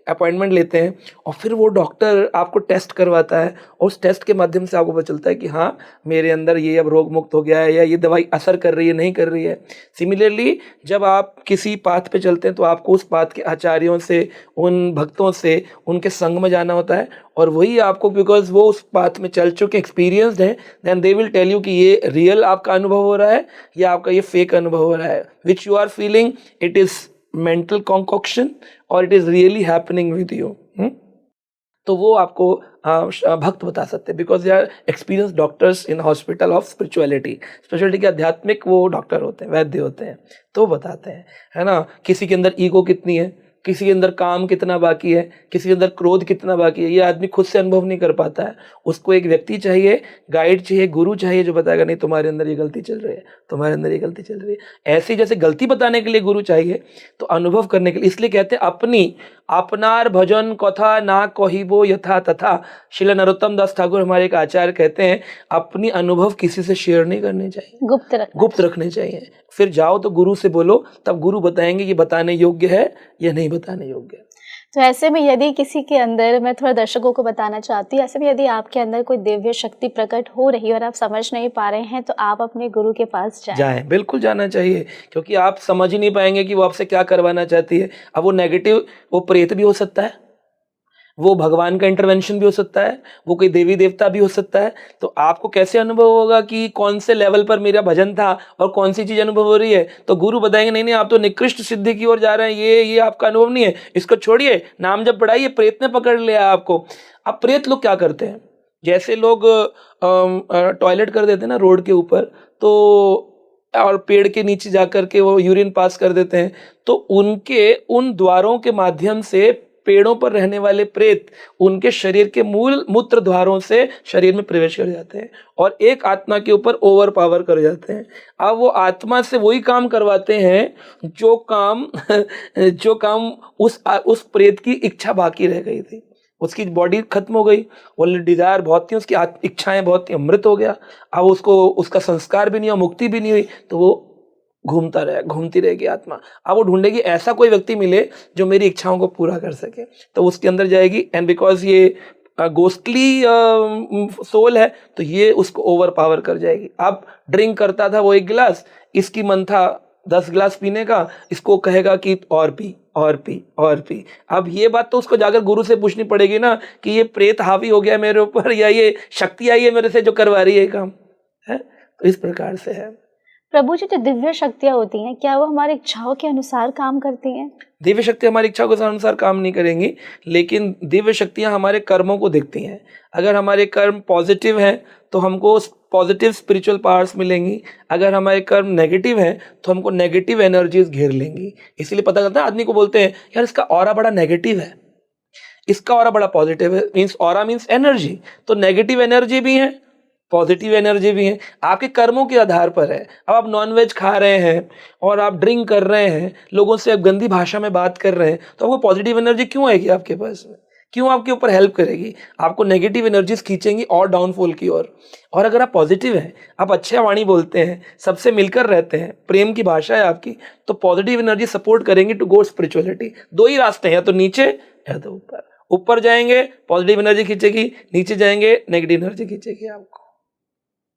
अपॉइंटमेंट लेते हैं और फिर वो डॉक्टर आपको टेस्ट करवाता है और उस टेस्ट के माध्यम से आपको पता चलता है कि हाँ मेरे अंदर ये अब रोग मुक्त हो गया है या ये दवाई असर कर रही है, नहीं कर रही है। सिमिलरली जब आप किसी पाथ पे चलते हैं तो आपको उस पाथ के आचार्यों से, उन भक्तों से, उनके संग में जाना होता है और वही आपको, बिकॉज वो उस पाथ में चल चुके, एक्सपीरियंस्ड हैं, then they will tell you कि ये रियल आपका अनुभव हो रहा है या आपका ये फेक अनुभव हो रहा है। Which you are feeling, it is mental concoction और it is really happening with you. तो वो आपको भक्त बता सकते हैं, because they are experience doctors in hospital of spirituality के आध्यात्मिक वो डॉक्टर होते हैं, वैद्य होते हैं, तो बताते हैं, है ना। किसी के अंदर ईगो कितनी है, किसी के अंदर काम कितना बाकी है, किसी के अंदर क्रोध कितना बाकी है, ये आदमी खुद से अनुभव नहीं कर पाता है। उसको एक व्यक्ति चाहिए, गाइड चाहिए, गुरु चाहिए जो बताएगा नहीं तुम्हारे अंदर ये गलती चल रही है, तुम्हारे अंदर ये गलती चल रही है। ऐसी जैसे गलती बताने के लिए गुरु चाहिए, तो अनुभव करने के लिए, इसलिए कहते हैं अपनी अपनार भजन कथा ना कहिबो यथा तथा। श्रील नरोत्तम दास ठाकुर हमारे एक आचार्य कहते हैं अपनी अनुभव किसी से शेयर नहीं करने चाहिए, गुप्त रखने चाहिए। फिर जाओ तो गुरु से बोलो, तब गुरु बताएंगे ये बताने योग्य है या नहीं बताने योग्य है। तो ऐसे में यदि किसी के अंदर, मैं थोड़ा दर्शकों को बताना चाहती हूँ, ऐसे में यदि आपके अंदर कोई दिव्य शक्ति प्रकट हो रही है और आप समझ नहीं पा रहे हैं, तो आप अपने गुरु के पास जाएं। जाएं, बिल्कुल जाना चाहिए, क्योंकि आप समझ ही नहीं पाएंगे कि वो आपसे क्या करवाना चाहती है। अब वो नेगेटिव, वो प्रेत भी हो सकता है, वो भगवान का इंटरवेंशन भी हो सकता है, वो कोई देवी देवता भी हो सकता है। तो आपको कैसे अनुभव होगा कि कौन से लेवल पर मेरा भजन था और कौन सी चीज अनुभव हो रही है? तो गुरु बताएंगे नहीं नहीं, आप तो निकृष्ट सिद्धि की ओर जा रहे हैं, ये आपका अनुभव नहीं है, इसको छोड़िए, नाम जब पढ़ाइए, प्रेत ने पकड़ लिया आपको। अब प्रेत लोग क्या करते हैं, जैसे लोग टॉयलेट कर देते हैं ना रोड के ऊपर, तो और पेड़ के नीचे जाकर के वो यूरिन पास कर देते हैं, तो उनके उन द्वारों के माध्यम से पेड़ों पर रहने वाले प्रेत उनके शरीर के मूल मूत्र द्वारों से शरीर में प्रवेश कर जाते हैं और एक आत्मा के ऊपर ओवर पावर कर जाते हैं। अब वो आत्मा से वही काम करवाते हैं जो काम उस प्रेत की इच्छा बाकी रह गई थी। उसकी बॉडी खत्म हो गई, वो डिजायर बहुत थी, उसकी इच्छाएं बहुत थी, अमृत हो गया। अब उसको उसका संस्कार भी नहीं हुआ, मुक्ति भी नहीं हुई, तो वो घूमती रहेगी आत्मा। अब वो ढूंढेगी ऐसा कोई व्यक्ति मिले जो मेरी इच्छाओं को पूरा कर सके, तो उसके अंदर जाएगी। एंड बिकॉज ये गोस्टली सोल है, तो ये उसको ओवर पावर कर जाएगी। अब ड्रिंक करता था वो 1 गिलास, इसकी मन था 10 गिलास पीने का, इसको कहेगा कि और पी और पी और पी। अब ये बात तो उसको जाकर गुरु से पूछनी पड़ेगी ना कि ये प्रेत हावी हो गया मेरे ऊपर, या ये शक्ति आई है मेरे से जो करवा रही है काम है। तो इस प्रकार से है। प्रभु जी, जो दिव्य शक्तियाँ होती हैं, क्या वो हमारी इच्छाओं के अनुसार काम करती हैं? दिव्य शक्ति हमारी इच्छा के अनुसार काम नहीं करेंगी, लेकिन दिव्य शक्तियां हमारे कर्मों को देखती हैं। अगर हमारे कर्म पॉजिटिव हैं तो हमको पॉजिटिव स्पिरिचुअल पावर्स मिलेंगी, अगर हमारे कर्म नेगेटिव हैं तो हमको नेगेटिव एनर्जीज घेर लेंगी। इसलिए पता चलता है, आदमी को बोलते हैं यार इसका ऑरा बड़ा नेगेटिव है, इसका ऑरा बड़ा पॉजिटिव है। मीन्स ऑरा मीन्स एनर्जी, तो नेगेटिव एनर्जी भी है, पॉजिटिव एनर्जी भी है, आपके कर्मों के आधार पर है। अब आप नॉनवेज खा रहे हैं और आप ड्रिंक कर रहे हैं, लोगों से आप गंदी भाषा में बात कर रहे हैं, तो आपको पॉजिटिव एनर्जी क्यों आएगी आपके पास में? क्यों आपके ऊपर हेल्प करेगी? आपको नेगेटिव एनर्जीज खींचेंगी और डाउनफॉल की ओर। और अगर आप पॉजिटिव हैं, आप अच्छे वाणी बोलते हैं, सबसे मिलकर रहते हैं, प्रेम की भाषा है आपकी, तो पॉजिटिव एनर्जी सपोर्ट करेंगी टू गो स्पिरिचुअलिटी। 2 ही रास्ते हैं, या तो नीचे या तो ऊपर। ऊपर जाएंगे पॉजिटिव एनर्जी खींचेगी, नीचे जाएंगे नेगेटिव एनर्जी खींचेगी आपको।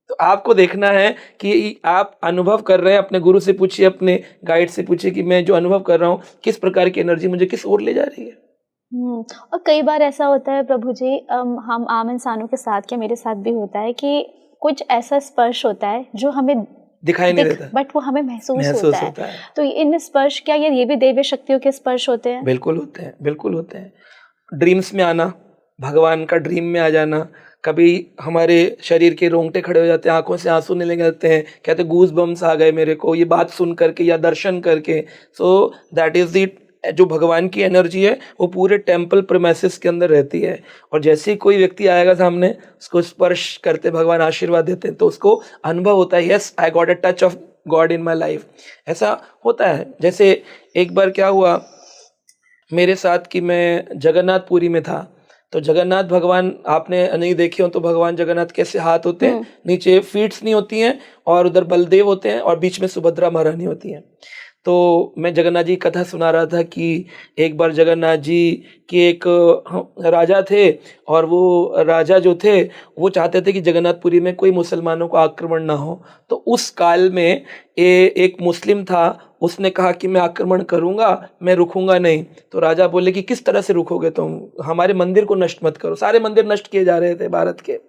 तो आपको देखना है कि आप अनुभव कर रहे हैं, अपने गुरु से पूछिए, अपने गाइड से पूछिए कि मैं जो अनुभव कर रहा हूँ किस प्रकार की एनर्जी मुझे किस ओर ले जा रही है। और कई बार ऐसा होता है प्रभु जी, हम आम इंसानों के साथ, क्या मेरे साथ भी होता है कि कुछ ऐसा स्पर्श होता है जो हमें दिखाई नहीं देता, बट वो हमें महसूस होता है। तो इन स्पर्श, क्या ये भी देवी शक्तियों के स्पर्श होते हैं? बिल्कुल होते हैं, बिल्कुल होते हैं। ड्रीम्स में आना, भगवान का ड्रीम में आ जाना, कभी हमारे शरीर के रोंगटे खड़े हो जाते हैं, आंखों से आंसू निकलने लगते हैं, कहते गूज बम्स आ गए मेरे को ये बात सुन करके या दर्शन करके। सो दैट इज दी, जो भगवान की एनर्जी है वो पूरे टेम्पल प्रीमाइसेस के अंदर रहती है। और जैसे ही कोई व्यक्ति आएगा सामने, उसको स्पर्श करते भगवान आशीर्वाद देते हैं, तो उसको अनुभव होता है, yes I got a touch of God in my life. ऐसा होता है। जैसे एक बार क्या हुआ मेरे साथ कि मैं जगन्नाथपुरी में था, तो जगन्नाथ भगवान आपने नहीं देखे हो तो भगवान जगन्नाथ कैसे हाथ होते हैं, नीचे फीट्स नहीं होती हैं, और उधर बलदेव होते हैं और बीच में सुभद्रा महारानी होती हैं। तो मैं जगन्नाथ जी की कथा सुना रहा था कि एक बार जगन्नाथ जी के एक राजा थे, और वो राजा जो थे वो चाहते थे कि जगन्नाथपुरी में कोई मुसलमानों को आक्रमण ना हो। तो उस काल में एक मुस्लिम था, उसने कहा कि मैं आक्रमण करूंगा, मैं रुकूंगा नहीं। तो राजा बोले कि किस तरह से रुकोगे तुम, हमारे मंदिर को नष्ट मत करो। सारे मंदिर नष्ट किए जा रहे थे भारत के। तो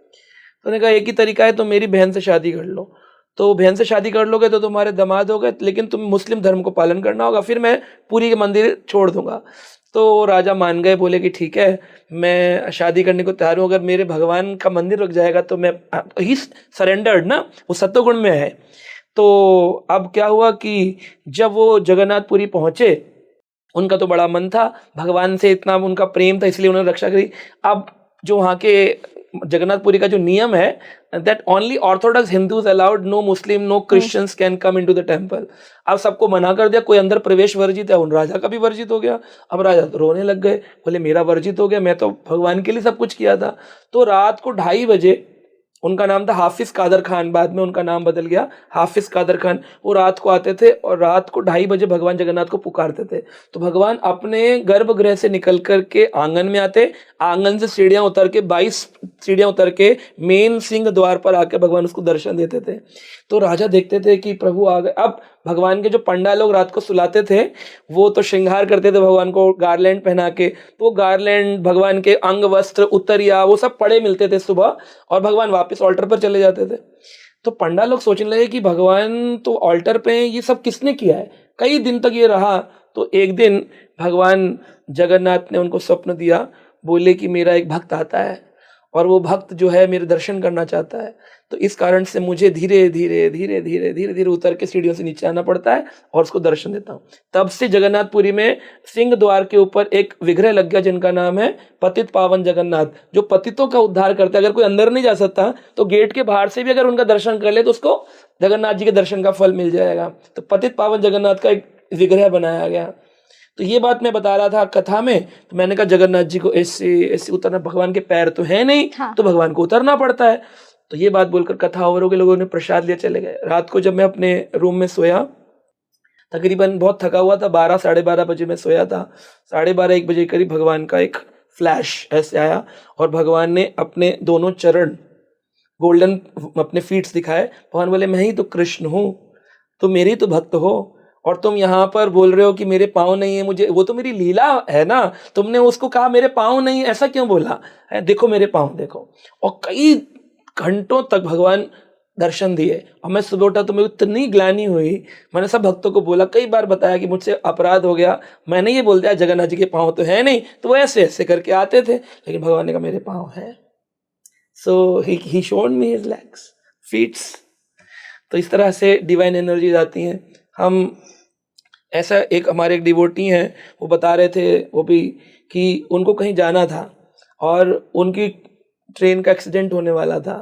उन्होंने कहा एक ही तरीका है, तुम मेरी बहन से शादी कर लो। तो बहन से शादी कर लोगे तो तुम्हारे दामाद हो गए, लेकिन तुम मुस्लिम धर्म को पालन करना होगा, फिर मैं पूरी के मंदिर छोड़ दूंगा। तो राजा मान गए, बोले कि ठीक है मैं शादी करने को तैयार हूँ, अगर मेरे भगवान का मंदिर रुक जाएगा तो मैं, ही सरेंडर्ड ना, वो सत्वगुण में है। तो अब क्या हुआ कि जब वो जगन्नाथपुरी पहुंचे, उनका तो बड़ा मन था, भगवान से इतना उनका प्रेम था, इसलिए उन्होंने रक्षा करी। अब जो वहाँ के जगन्नाथपुरी का जो नियम है, that only orthodox Hindus allowed, no Muslim no Christians can come into the temple. अब सबको मना कर दिया, कोई अंदर प्रवेश वर्जित है। उन राजा का भी वर्जित हो गया। अब राजा तो रोने लग गए, बोले मेरा वर्जित हो गया, मैं तो भगवान के लिए सब कुछ किया था। तो रात को 2:30 बजे उनका नाम था हाफिज कादर खान, बाद में उनका नाम बदल गया हाफिज कादर खान। वो रात को आते थे और रात को 2:30 बजे भगवान जगन्नाथ को पुकारते थे। तो भगवान अपने गर्भगृह से निकल कर के आंगन में आते, आंगन से सीढ़ियां उतर के 22 सीढ़ियां उतर के मेन सिंह द्वार पर आके भगवान उसको दर्शन देते थे। तो राजा देखते थे कि प्रभु आ गए। अब भगवान के जो पंडा लोग रात को सुलाते थे वो तो श्रृंगार करते थे भगवान को गारलैंड पहना के, तो गारलैंड, भगवान के अंग वस्त्र, उत्तरिया, वो सब पड़े मिलते थे सुबह, और भगवान वापस ऑल्टर पर चले जाते थे। तो पंडा लोग सोचने लगे कि भगवान तो ऑल्टर पे हैं, ये सब किसने किया है, कई दिन तक ये रहा। तो एक दिन भगवान जगन्नाथ ने उनको स्वप्न दिया, बोले कि मेरा एक भक्त आता है और वो भक्त जो है मेरे दर्शन करना चाहता है, तो इस कारण से मुझे धीरे धीरे धीरे धीरे धीरे धीरे उतर के सीढ़ियों से नीचे आना पड़ता है और उसको दर्शन देता हूँ। तब से जगन्नाथपुरी में सिंह द्वार के ऊपर एक विग्रह लग गया जिनका नाम है पतित पावन जगन्नाथ, जो पतितों का उद्धार करते हैं। अगर कोई अंदर नहीं जा सकता तो गेट के बाहर से भी अगर उनका दर्शन कर ले तो उसको जगन्नाथ जी के दर्शन का फल मिल जाएगा। तो पतित पावन जगन्नाथ का एक विग्रह बनाया गया। तो ये बात मैं बता रहा था कथा में, तो मैंने कहा जगन्नाथ जी को ऐसे ऐसे उतरना, भगवान के पैर तो है नहीं, हाँ। तो भगवान को उतरना पड़ता है। तो ये बात बोलकर कथा ओवर हो गई, लोगों ने प्रसाद लिया, चले गए। रात को जब मैं अपने रूम में सोया, तकरीबन बहुत थका हुआ था, 12 साढ़े 12 बजे मैं सोया था। 12:30-1 बजे करीब भगवान का एक फ्लैश ऐसे आया और भगवान ने अपने दोनों चरण गोल्डन अपने फीट्स दिखाए। भगवान बोले मैं ही तो कृष्ण हूँ, तुम मेरे ही तो भक्त हो, और तुम यहाँ पर बोल रहे हो कि मेरे पाँव नहीं है, मुझे वो तो मेरी लीला है ना, तुमने उसको कहा मेरे पाँव नहीं, ऐसा क्यों बोला है, देखो मेरे पाँव देखो। और कई घंटों तक भगवान दर्शन दिए। और मैं सुबह उठा तो मुझे इतनी ग्लानि हुई, मैंने सब भक्तों को बोला, कई बार बताया कि मुझसे अपराध हो गया, मैंने ये बोल दिया जगन्नाथ जी के पाँव तो है नहीं, तो वो ऐसे ऐसे करके आते थे, लेकिन भगवान ने कहा मेरे पाँव है। So he showed me his legs, feets. तो इस तरह से डिवाइन एनर्जीज आती हैं। हम ऐसा एक हमारे एक डिवोटी हैं, वो बता रहे थे वो भी कि उनको कहीं जाना था और उनकी ट्रेन का एक्सीडेंट होने वाला था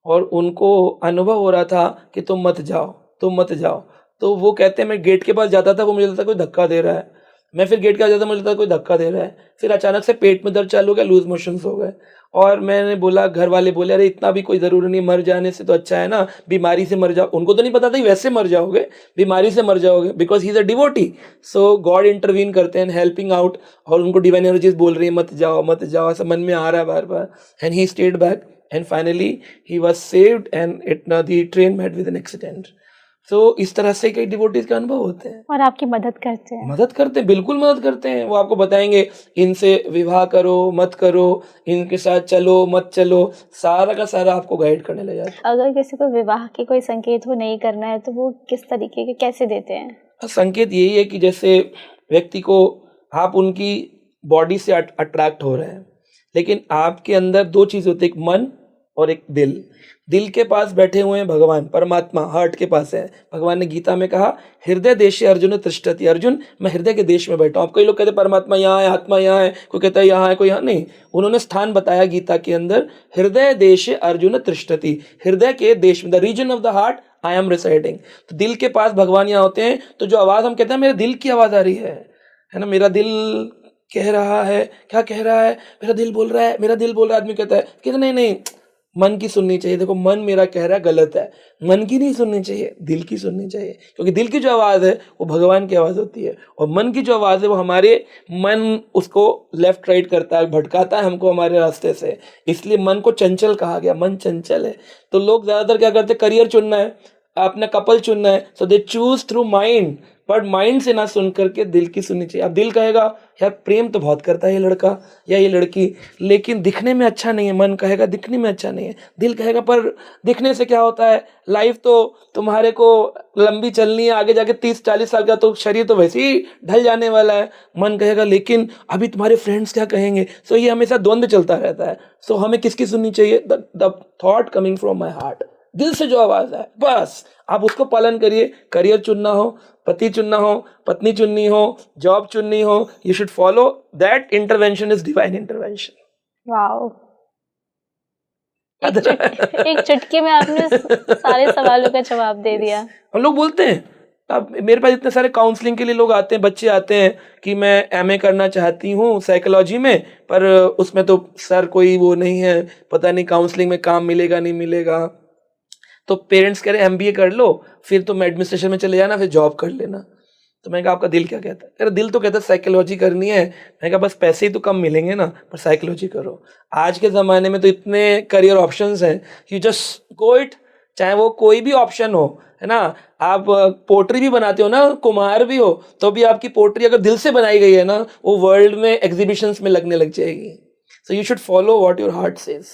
और उनको अनुभव हो रहा था कि तुम मत जाओ, तुम मत जाओ। तो वो कहते हैं मैं गेट के पास जाता था, वो मुझे लगता कोई धक्का दे रहा है, मैं फिर गेट के पास जाता, मुझे लगता कोई धक्का दे रहा है। फिर अचानक से पेट में दर्द चालू हो गया, लूज मोशंस हो गए, और मैंने बोला, घर वाले बोले अरे इतना भी कोई ज़रूरी नहीं, मर जाने से तो अच्छा है ना, बीमारी से मर जाओ। उनको तो नहीं पता था वैसे मर जाओगे, बीमारी से मर जाओगे, because he is a devotee. So God intervene करते हैं, हेल्पिंग आउट, और उनको डिवाइन एनर्जीज बोल रही है मत जाओ मत जाओ, ऐसा मन में आ रहा है बार बार। And he stayed back and finally he was saved and it the train met with an accident. तो इस तरह से कई डिवोटीज के अनुभव होते हैं और आपकी मदद करते हैं। मदद करते हैं, बिल्कुल मदद करते हैं। वो आपको बताएंगे इनसे विवाह करो मत करो, इनके साथ चलो मत चलो, सारा का सारा आपको गाइड करने लग जाते हैं। अगर किसी को विवाह के कोई संकेत हो नहीं करना है तो वो किस तरीके के कैसे देते हैं? संकेत यही है कि जैसे व्यक्ति को आप उनकी बॉडी से अट्रैक्ट हो रहे हैं, लेकिन आपके अंदर दो चीज होती है, एक मन और एक दिल। दिल के पास बैठे हुए हैं भगवान परमात्मा, हार्ट के पास है। भगवान ने गीता में कहा हृदय देशे अर्जुन तिष्ठति, अर्जुन मैं हृदय के देश में बैठा हूँ। अब कई लोग कहते हैं परमात्मा यहाँ है, आत्मा यहाँ है, कोई कहता है यहाँ है, कोई यहाँ नहीं। उन्होंने स्थान बताया गीता के अंदर, हृदय देशे अर्जुन तिष्ठति, हृदय के देश में, the region of the heart I am residing. तो दिल के पास भगवान यहाँ होते हैं। तो जो आवाज हम कहते हैं मेरे दिल की आवाज आ रही है ना, मेरा दिल कह रहा है, क्या कह रहा है, मेरा दिल बोल रहा है, मेरा दिल बोल रहा है। आदमी कहता है कि नहीं नहीं, मन की सुननी चाहिए। देखो मन मेरा कह रहा है गलत है, मन की नहीं सुननी चाहिए, दिल की सुननी चाहिए, क्योंकि दिल की जो आवाज़ है वो भगवान की आवाज़ होती है, और मन की जो आवाज़ है वो हमारे मन उसको लेफ्ट राइट करता है, भटकाता है हमको हमारे रास्ते से। इसलिए मन को चंचल कहा गया, मन चंचल है। तो लोग ज़्यादातर क्या करते हैं, करियर चुनना है, अपना कपल चुनना है, so they choose through mind, but mind से ना सुन करके दिल की सुननी चाहिए। अब दिल कहेगा यार प्रेम तो बहुत करता है ये लड़का या ये लड़की, लेकिन दिखने में अच्छा नहीं है। मन कहेगा दिखने में अच्छा नहीं है। दिल कहेगा पर दिखने से क्या होता है, लाइफ तो तुम्हारे को लंबी चलनी है, आगे जाके 30-40 साल का तो शरीर तो वैसे ही ढल जाने वाला है। मन कहेगा लेकिन अभी तुम्हारे फ्रेंड्स क्या कहेंगे। सो ये हमेशा द्वंद्व चलता रहता है। सो हमें किसकी सुननी चाहिए, the thought coming from my heart, दिल से जो आवाज है बस आप उसको पालन करिए। करियर चुनना हो, पति चुनना हो, पत्नी चुननी हो, जॉब चुननी हो, you should follow that intervention is divine intervention. Wow, एक चुटकी में आपने सारे सवालों का जवाब दे दिया। हम लोग बोलते हैं अब मेरे पास इतने सारे काउंसलिंग के लिए लोग आते हैं, बच्चे आते हैं कि मैं एमए करना चाहती हूँ साइकोलॉजी में, पर उसमें तो सर कोई वो नहीं है, पता नहीं काउंसलिंग में काम मिलेगा नहीं मिलेगा। तो पेरेंट्स कह रहे एमबीए कर लो, फिर तुम एडमिनिस्ट्रेशन में चले जाना, फिर जॉब कर लेना। तो मैंने कहा आपका दिल क्या कहता है? कह रहे दिल तो कहता है साइकोलॉजी करनी है। मैंने कहा बस पैसे ही तो कम मिलेंगे ना, पर साइकोलॉजी करो। आज के ज़माने में तो इतने करियर ऑप्शंस हैं, यू जस्ट गो इट, चाहे वो कोई भी ऑप्शन हो, है ना। आप पोट्री भी बनाते हो ना, कुम्हार भी हो, तो भी आपकी पोट्री अगर दिल से बनाई गई है ना, वो वर्ल्ड में एग्जीबिशंस में लगने लग जाएगी। So you should follow what your heart says.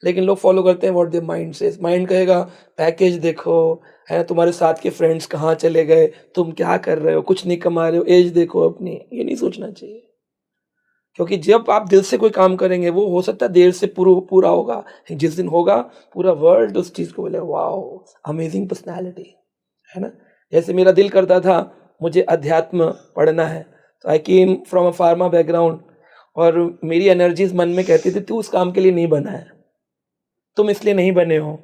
लेकिन लोग फॉलो करते हैं what their mind says. Mind कहेगा पैकेज देखो, है ना, तुम्हारे साथ के फ्रेंड्स कहाँ चले गए, तुम क्या कर रहे हो, कुछ नहीं कमा रहे हो, एज देखो अपनी। ये नहीं सोचना चाहिए, क्योंकि जब आप दिल से कोई काम करेंगे वो हो सकता है देर से पूरा होगा, जिस दिन होगा पूरा वर्ल्ड उस चीज़ को बोले वाओ अमेजिंग पर्सनैलिटी, है ना। जैसे मेरा दिल करता था मुझे अध्यात्म पढ़ना है, तो I came from a pharma background, और मेरी एनर्जीज मन में कहती थी तू उस काम के लिए नहीं बना है, तुम इसलिए नहीं बने हो।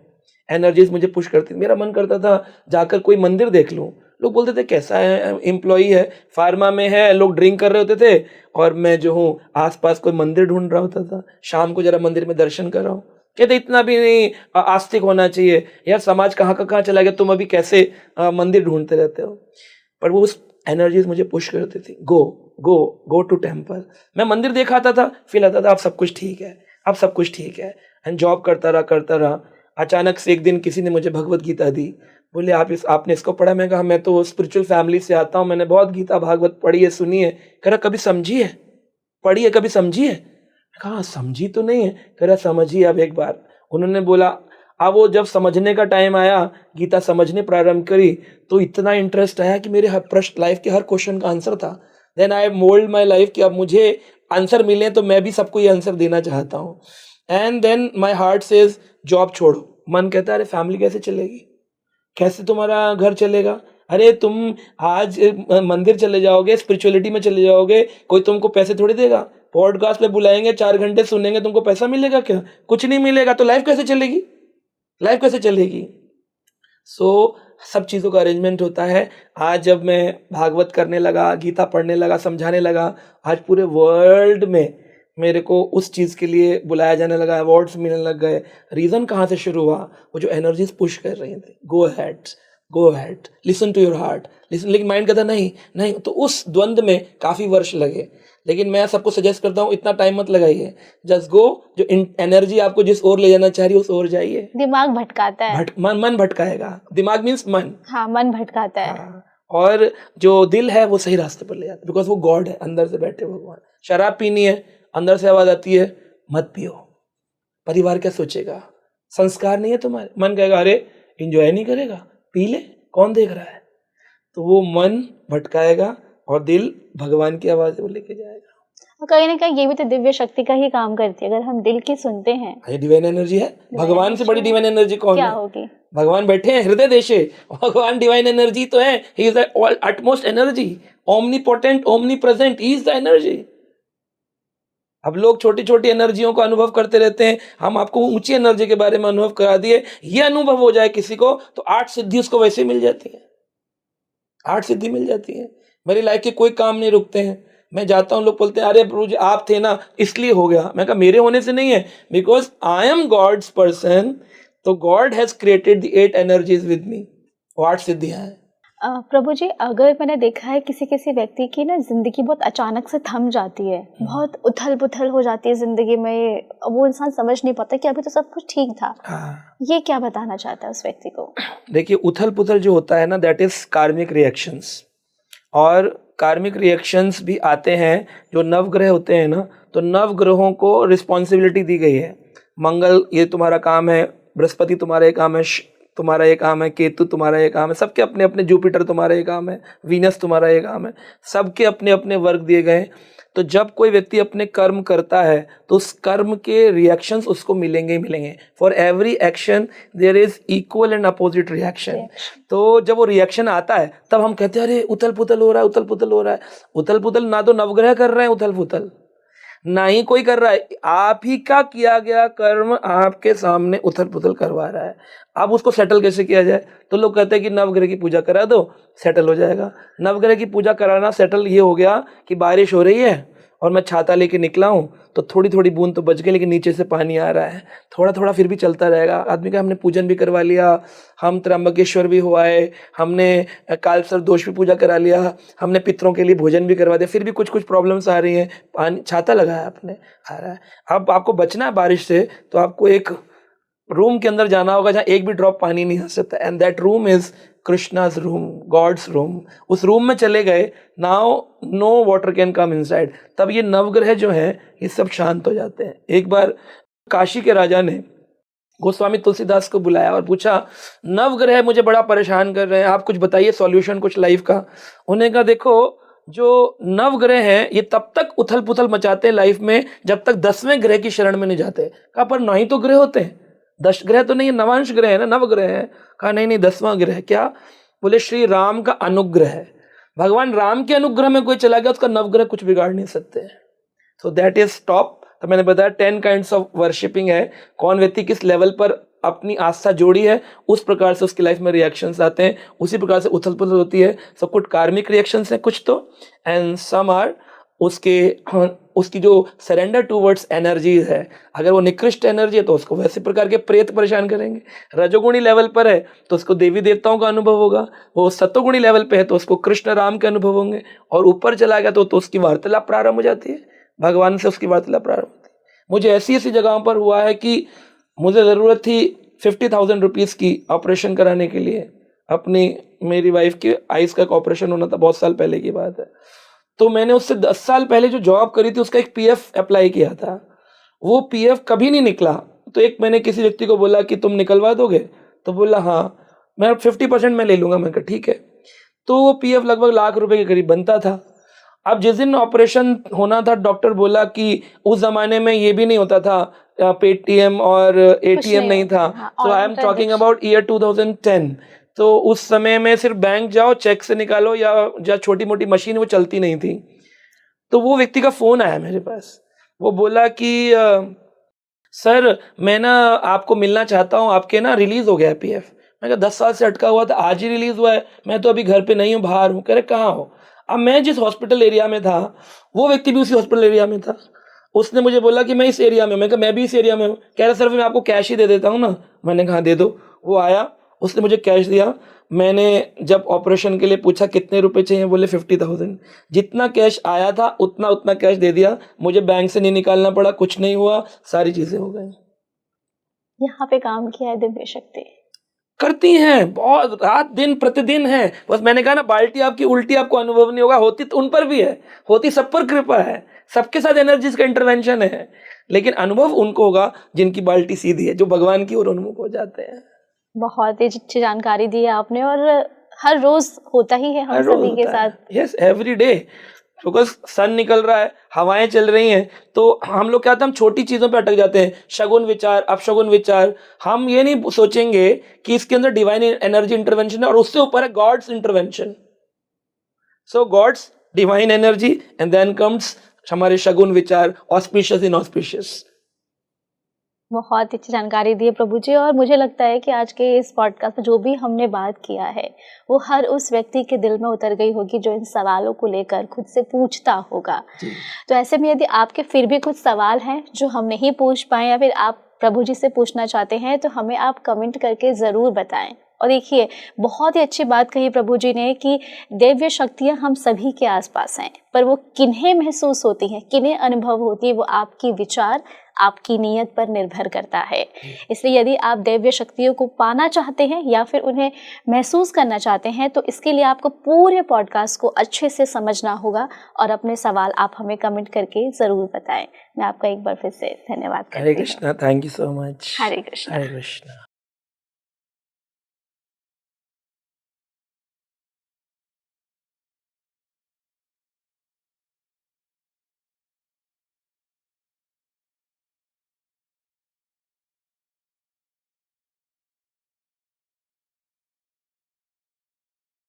एनर्जीज मुझे पुश करती, मेरा मन करता था जाकर कोई मंदिर देख लूं। लोग बोलते थे कैसा है, एम्प्लॉई है, फार्मा में है, लोग ड्रिंक कर रहे होते थे, और मैं जो हूँ आसपास कोई मंदिर ढूंढ रहा होता था, शाम को जरा मंदिर में दर्शन कर रहा हूँ। कहते इतना भी नहीं आस्तिक होना चाहिए यार, समाज कहाँ का कहाँ चला गया, तुम अभी कैसे मंदिर ढूंढते रहते हो। पर वो उस एनर्जीज मुझे पुश करती थी, गो गो गो टू टेम्पल। मैं मंदिर देखा आता था, फील आता था अब सब कुछ ठीक है, अब सब कुछ ठीक है, एंड जॉब करता रहा। अचानक से एक दिन किसी ने मुझे भगवत गीता दी, बोले आपने इसको पढ़ा? मैं कहा मैं तो स्पिरिचुअल फैमिली से आता हूँ, मैंने बहुत गीता भागवत पढ़ी है, सुनी है। कह रहा कभी समझी है? पढ़ी है, कभी समझी है? कहा समझी तो नहीं है। कह रहा समझिए अब एक बार। उन्होंने बोला, अब वो जब समझने का टाइम आया, गीता समझने प्रारंभ करी, तो इतना इंटरेस्ट आया कि मेरे हर प्रश्न, लाइफ के हर क्वेश्चन का आंसर था। Then I mold my life कि अब मुझे आंसर मिले तो मैं भी सबको ये आंसर देना चाहता हूँ। And then my heart says job छोड़ो। मन कहता है अरे फैमिली कैसे चलेगी, कैसे तुम्हारा घर चलेगा, अरे तुम आज मंदिर चले जाओगे, स्पिरिचुअलिटी में चले जाओगे, कोई तुमको पैसे थोड़ी देगा। पॉडकास्ट पे बुलाएंगे, 4 घंटे सुनेंगे, तुमको पैसा मिलेगा क्या? कुछ नहीं मिलेगा। तो लाइफ कैसे चलेगी, लाइफ कैसे चलेगी? सो सब चीज़ों का अरेंजमेंट होता है। आज जब मैं भागवत करने लगा, गीता पढ़ने लगा, समझाने लगा, आज पूरे वर्ल्ड में मेरे को उस चीज़ के लिए बुलाया जाने लगा, अवार्ड्स मिलने लग गए। रीज़न कहाँ से शुरू हुआ? वो जो एनर्जीज पुश कर रही थी, go ahead, listen to your heart, listen. लेकिन माइंड कहता नहीं नहीं। तो उस द्वंद्व में काफ़ी वर्ष लगे। लेकिन मैं सबको सजेस्ट करता हूँ इतना टाइम मत लगाइए, जस्ट गो। जो एनर्जी आपको जिस ओर ले जाना चाह रही है उस ओर जाइए। दिमाग भटकाता है, मन भटकाएगा। दिमाग मीन्स मन। हाँ, मन भटकाता है। हाँ, और जो दिल है वो सही रास्ते पर ले जाता है, बिकॉज वो गॉड है, अंदर से बैठे भगवान। शराब पीनी है, अंदर से आवाज आती है मत पियो। परिवार क्या सोचेगा? संस्कार नहीं है तुम्हारे, मन कहेगा अरे इंजॉय नहीं करेगा, पी ले, कौन देख रहा है। तो वो मन भटकाएगा और दिल भगवान की आवाज वो लेके जाएगा। और कहीं ना कहीं ये भी तो दिव्य शक्ति का ही काम करती है। अगर हम दिल की सुनते हैं, ये डिवाइन एनर्जी है। भगवान से बड़ी डिवाइन एनर्जी कौन क्या है? होगी? भगवान बैठे हैं हृदय देशे, भगवान डिवाइन एनर्जी तो है। He is the utmost energy, omnipotent, omnipresent, he is the energy. अब लोग छोटी छोटी एनर्जियों का अनुभव करते रहते हैं, हम आपको ऊंची एनर्जी के बारे में अनुभव करा दिए। ये अनुभव हो जाए किसी को तो 8 सिद्धि उसको वैसे ही मिल जाती है, 8 सिद्धि मिल जाती है। मेरी लाइफ के कोई काम नहीं रुकते हैं। मैं जाता हूँ, लोग बोलते हैं अरे प्रभु जी आप थे ना इसलिए हो गया। मैं कहा मेरे होने से नहीं है, because I am God's person. तो God has created the 8 energies with me, 8 सिद्धियां हैं। प्रभु जी, अगर मैंने देखा है किसी किसी व्यक्ति की ना जिंदगी बहुत अचानक से थम जाती है, बहुत उथल पुथल हो जाती है जिंदगी में, वो इंसान समझ नहीं पाता कि अभी तो सब कुछ ठीक था। ये क्या बताना चाहता है उस व्यक्ति को? देखिए उथल पुथल जो होता है ना, दैट इज कार्मिक रिएक्शंस। और कार्मिक रिएक्शंस भी आते हैं जो नवग्रह होते हैं ना, तो नवग्रहों को रिस्पॉन्सिबिलिटी दी गई है। मंगल ये तुम्हारा काम है, बृहस्पति तुम्हारा ये काम है, तुम्हारा ये काम है, केतु तुम्हारा ये काम है, सबके अपने अपने, जुपिटर तुम्हारा ये काम है, वीनस तुम्हारा ये काम है, सबके अपने अपने वर्ग दिए गए। तो जब कोई व्यक्ति अपने कर्म करता है तो उस कर्म के रिएक्शंस उसको मिलेंगे ही मिलेंगे। For every action there is equal and opposite reaction. तो जब वो रिएक्शन आता है तब हम कहते हैं अरे उथल पुथल हो रहा है, उथल पुथल हो रहा है। उथल पुथल ना तो नवग्रह कर रहे हैं उथल पुथल, ना ही कोई कर रहा है, आप ही का किया गया कर्म आपके सामने उथल पुथल करवा रहा है। अब उसको सेटल कैसे किया जाए? तो लोग कहते हैं कि नवग्रह की पूजा करा दो, सेटल हो जाएगा। नवग्रह की पूजा कराना सेटल ये हो गया कि बारिश हो रही है और मैं छाता लेके निकला हूँ, तो थोड़ी थोड़ी बूंद तो बच गई, लेकिन नीचे से पानी आ रहा है, थोड़ा थोड़ा फिर भी चलता रहेगा। आदमी का हमने पूजन भी करवा लिया, हम त्र्यंबकेश्वर भी हो आए, हमने कालसर्प दोष भी पूजा करा लिया, हमने पितरों के लिए भोजन भी करवा दिया, फिर भी कुछ कुछ प्रॉब्लम्स आ रही हैं। पानी छाता लगाया आपने, आ रहा है। अब आपको बचना है बारिश से, तो आपको एक रूम के अंदर जाना होगा जहाँ एक भी ड्रॉप पानी नहीं आ सकता, and that room is Krishna's room, God's room. उस रूम में चले गए, now no water can come inside. तब ये नवग्रह जो है ये सब शांत हो जाते हैं। एक बार काशी के राजा ने गोस्वामी तुलसीदास को बुलाया और पूछा, नवग्रह मुझे बड़ा परेशान कर रहे हैं, आप कुछ बताइए सॉल्यूशन कुछ लाइफ का। उन्हें कहा, देखो जो नवग्रह हैं ये तब तक उथल पुथल मचाते हैं लाइफ में जब तक 10वें ग्रह की शरण में नहीं जाते। कहा, पर 9 ही तो ग्रह होते हैं, 10 ग्रह तो नहीं है, नवांश ग्रह है ना, नवग्रह है। कहा, नहीं नहीं, 10वां ग्रह। क्या? बोले, श्री राम का अनुग्रह है। भगवान राम के अनुग्रह में कोई चला गया, उसका नवग्रह कुछ बिगाड़ नहीं सकते। So that is top. तो मैंने बताया 10 काइंड्स ऑफ वर्शिपिंग है। कौन व्यक्ति किस लेवल पर अपनी आस्था जोड़ी है, उस प्रकार से उसकी लाइफ में रिएक्शंस आते हैं, उसी प्रकार से उथल पुथल होती है। सब कुछ कार्मिक रिएक्शंस हैं कुछ तो, एंड सम आर उसकी जो सरेंडर टूवर्ड्स एनर्जी है। अगर वो निकृष्ट एनर्जी है तो उसको वैसे प्रकार के प्रेत परेशान करेंगे। रजोगुणी लेवल पर है तो उसको देवी देवताओं का अनुभव होगा। वो सत्वगुणी लेवल पे है तो उसको कृष्ण राम के अनुभव होंगे। और ऊपर चला गया तो उसकी वार्तालाप प्रारंभ हो जाती है, भगवान से उसकी वार्तालाप प्रारंभ होती है। मुझे ऐसी ऐसी जगहों पर हुआ है कि मुझे ज़रूरत थी 50,000 रुपीज़ की ऑपरेशन कराने के लिए। मेरी वाइफ के आइज़ का ऑपरेशन होना था, बहुत साल पहले की बात है। तो मैंने उससे 10 साल पहले जो जॉब करी थी उसका एक पीएफ अप्लाई किया था, वो पीएफ कभी नहीं निकला। तो एक मैंने किसी व्यक्ति को बोला कि तुम निकलवा दोगे? तो बोला हाँ, मैं 50% मैं ले लूँगा। मैं कहा ठीक है। तो वो पीएफ लगभग लाख रुपए के करीब बनता था। अब जिस दिन ऑपरेशन होना था, डॉक्टर बोला कि उस ज़माने में ये भी नहीं होता था, पेटीएम और एटीएम नहीं था। So I am talking about year 2010। तो उस समय में सिर्फ बैंक जाओ, चेक से निकालो, या छोटी मोटी मशीन वो चलती नहीं थी। तो वो व्यक्ति का फ़ोन आया मेरे पास। वो बोला कि सर मैं ना आपको मिलना चाहता हूँ, आपके ना रिलीज़ हो गया है पीएफ। मैं कहा 10 साल से अटका हुआ था, आज ही रिलीज़ हुआ है, मैं तो अभी घर पे नहीं हूँ, बाहर हूँ। कह रहे कहाँ हो? अब मैं जिस हॉस्पिटल एरिया में था वो व्यक्ति भी उसी हॉस्पिटल एरिया में था। उसने मुझे बोला कि मैं इस एरिया में हूँ। मैं कहा मैं भी इस एरिया में हूँ। कह रहा सर मैं आपको कैश ही दे देता हूँ ना। मैंने कहा दे दो। वो आया, उसने मुझे कैश दिया। मैंने जब ऑपरेशन के लिए पूछा कितने रुपए चाहिए, बोले 50,000। जितना कैश आया था उतना कैश दे दिया। मुझे बैंक से नहीं निकालना पड़ा, कुछ नहीं हुआ, सारी चीज़ें हो गई। यहाँ पे काम किया है दिव्य शक्ति, करती हैं बहुत, रात दिन प्रतिदिन है। बस मैंने कहा ना, बाल्टी आपकी उल्टी आपको अनुभव नहीं होगा, होती तो उन पर भी है, होती सब पर कृपा है, सबके साथ एनर्जीज का इंटरवेंशन है, लेकिन अनुभव उनको होगा जिनकी बाल्टी सीधी है, जो भगवान की ओर उन्मुख हो जाते हैं। बहुत ही अच्छी जानकारी दी है आपने, और हर रोज होता ही है हम सभी के साथ। Yes, every day. बिकॉज सन निकल रहा है, हवाएं चल रही हैं, तो हम लोग क्या होता है, हम छोटी चीज़ों पे अटक जाते हैं। शगुन विचार, अपशगुन विचार, हम ये नहीं सोचेंगे कि इसके अंदर डिवाइन एनर्जी इंटरवेंशन है और उससे ऊपर है God's intervention. So God's divine energy and then comes हमारे शगुन विचार, ऑस्पिशियस इनऑस्पिशियस। बहुत अच्छी जानकारी दी है प्रभु जी, और मुझे लगता है कि आज के इस पॉडकास्ट में जो भी हमने बात किया है वो हर उस व्यक्ति के दिल में उतर गई होगी जो इन सवालों को लेकर खुद से पूछता होगा। तो ऐसे में यदि आपके फिर भी कुछ सवाल हैं जो हम नहीं पूछ पाए, या फिर आप प्रभु जी से पूछना चाहते हैं, तो हमें आप कमेंट करके ज़रूर बताएं। और देखिए, बहुत ही अच्छी बात कही प्रभु जी ने कि दिव्य शक्तियाँ हम सभी के आसपास हैं, पर वो किन्हें महसूस होती हैं, किन्हें अनुभव होती है, वो आपकी विचार, आपकी नीयत पर निर्भर करता है। इसलिए यदि आप दिव्य शक्तियों को पाना चाहते हैं या फिर उन्हें महसूस करना चाहते हैं, तो इसके लिए आपको पूरे पॉडकास्ट को अच्छे से समझना होगा, और अपने सवाल आप हमें कमेंट करके ज़रूर बताएं। मैं आपका एक बार फिर से धन्यवाद करती हूँ। Hare Krishna, thank you so much. Hare Krishna. Hare Krishna.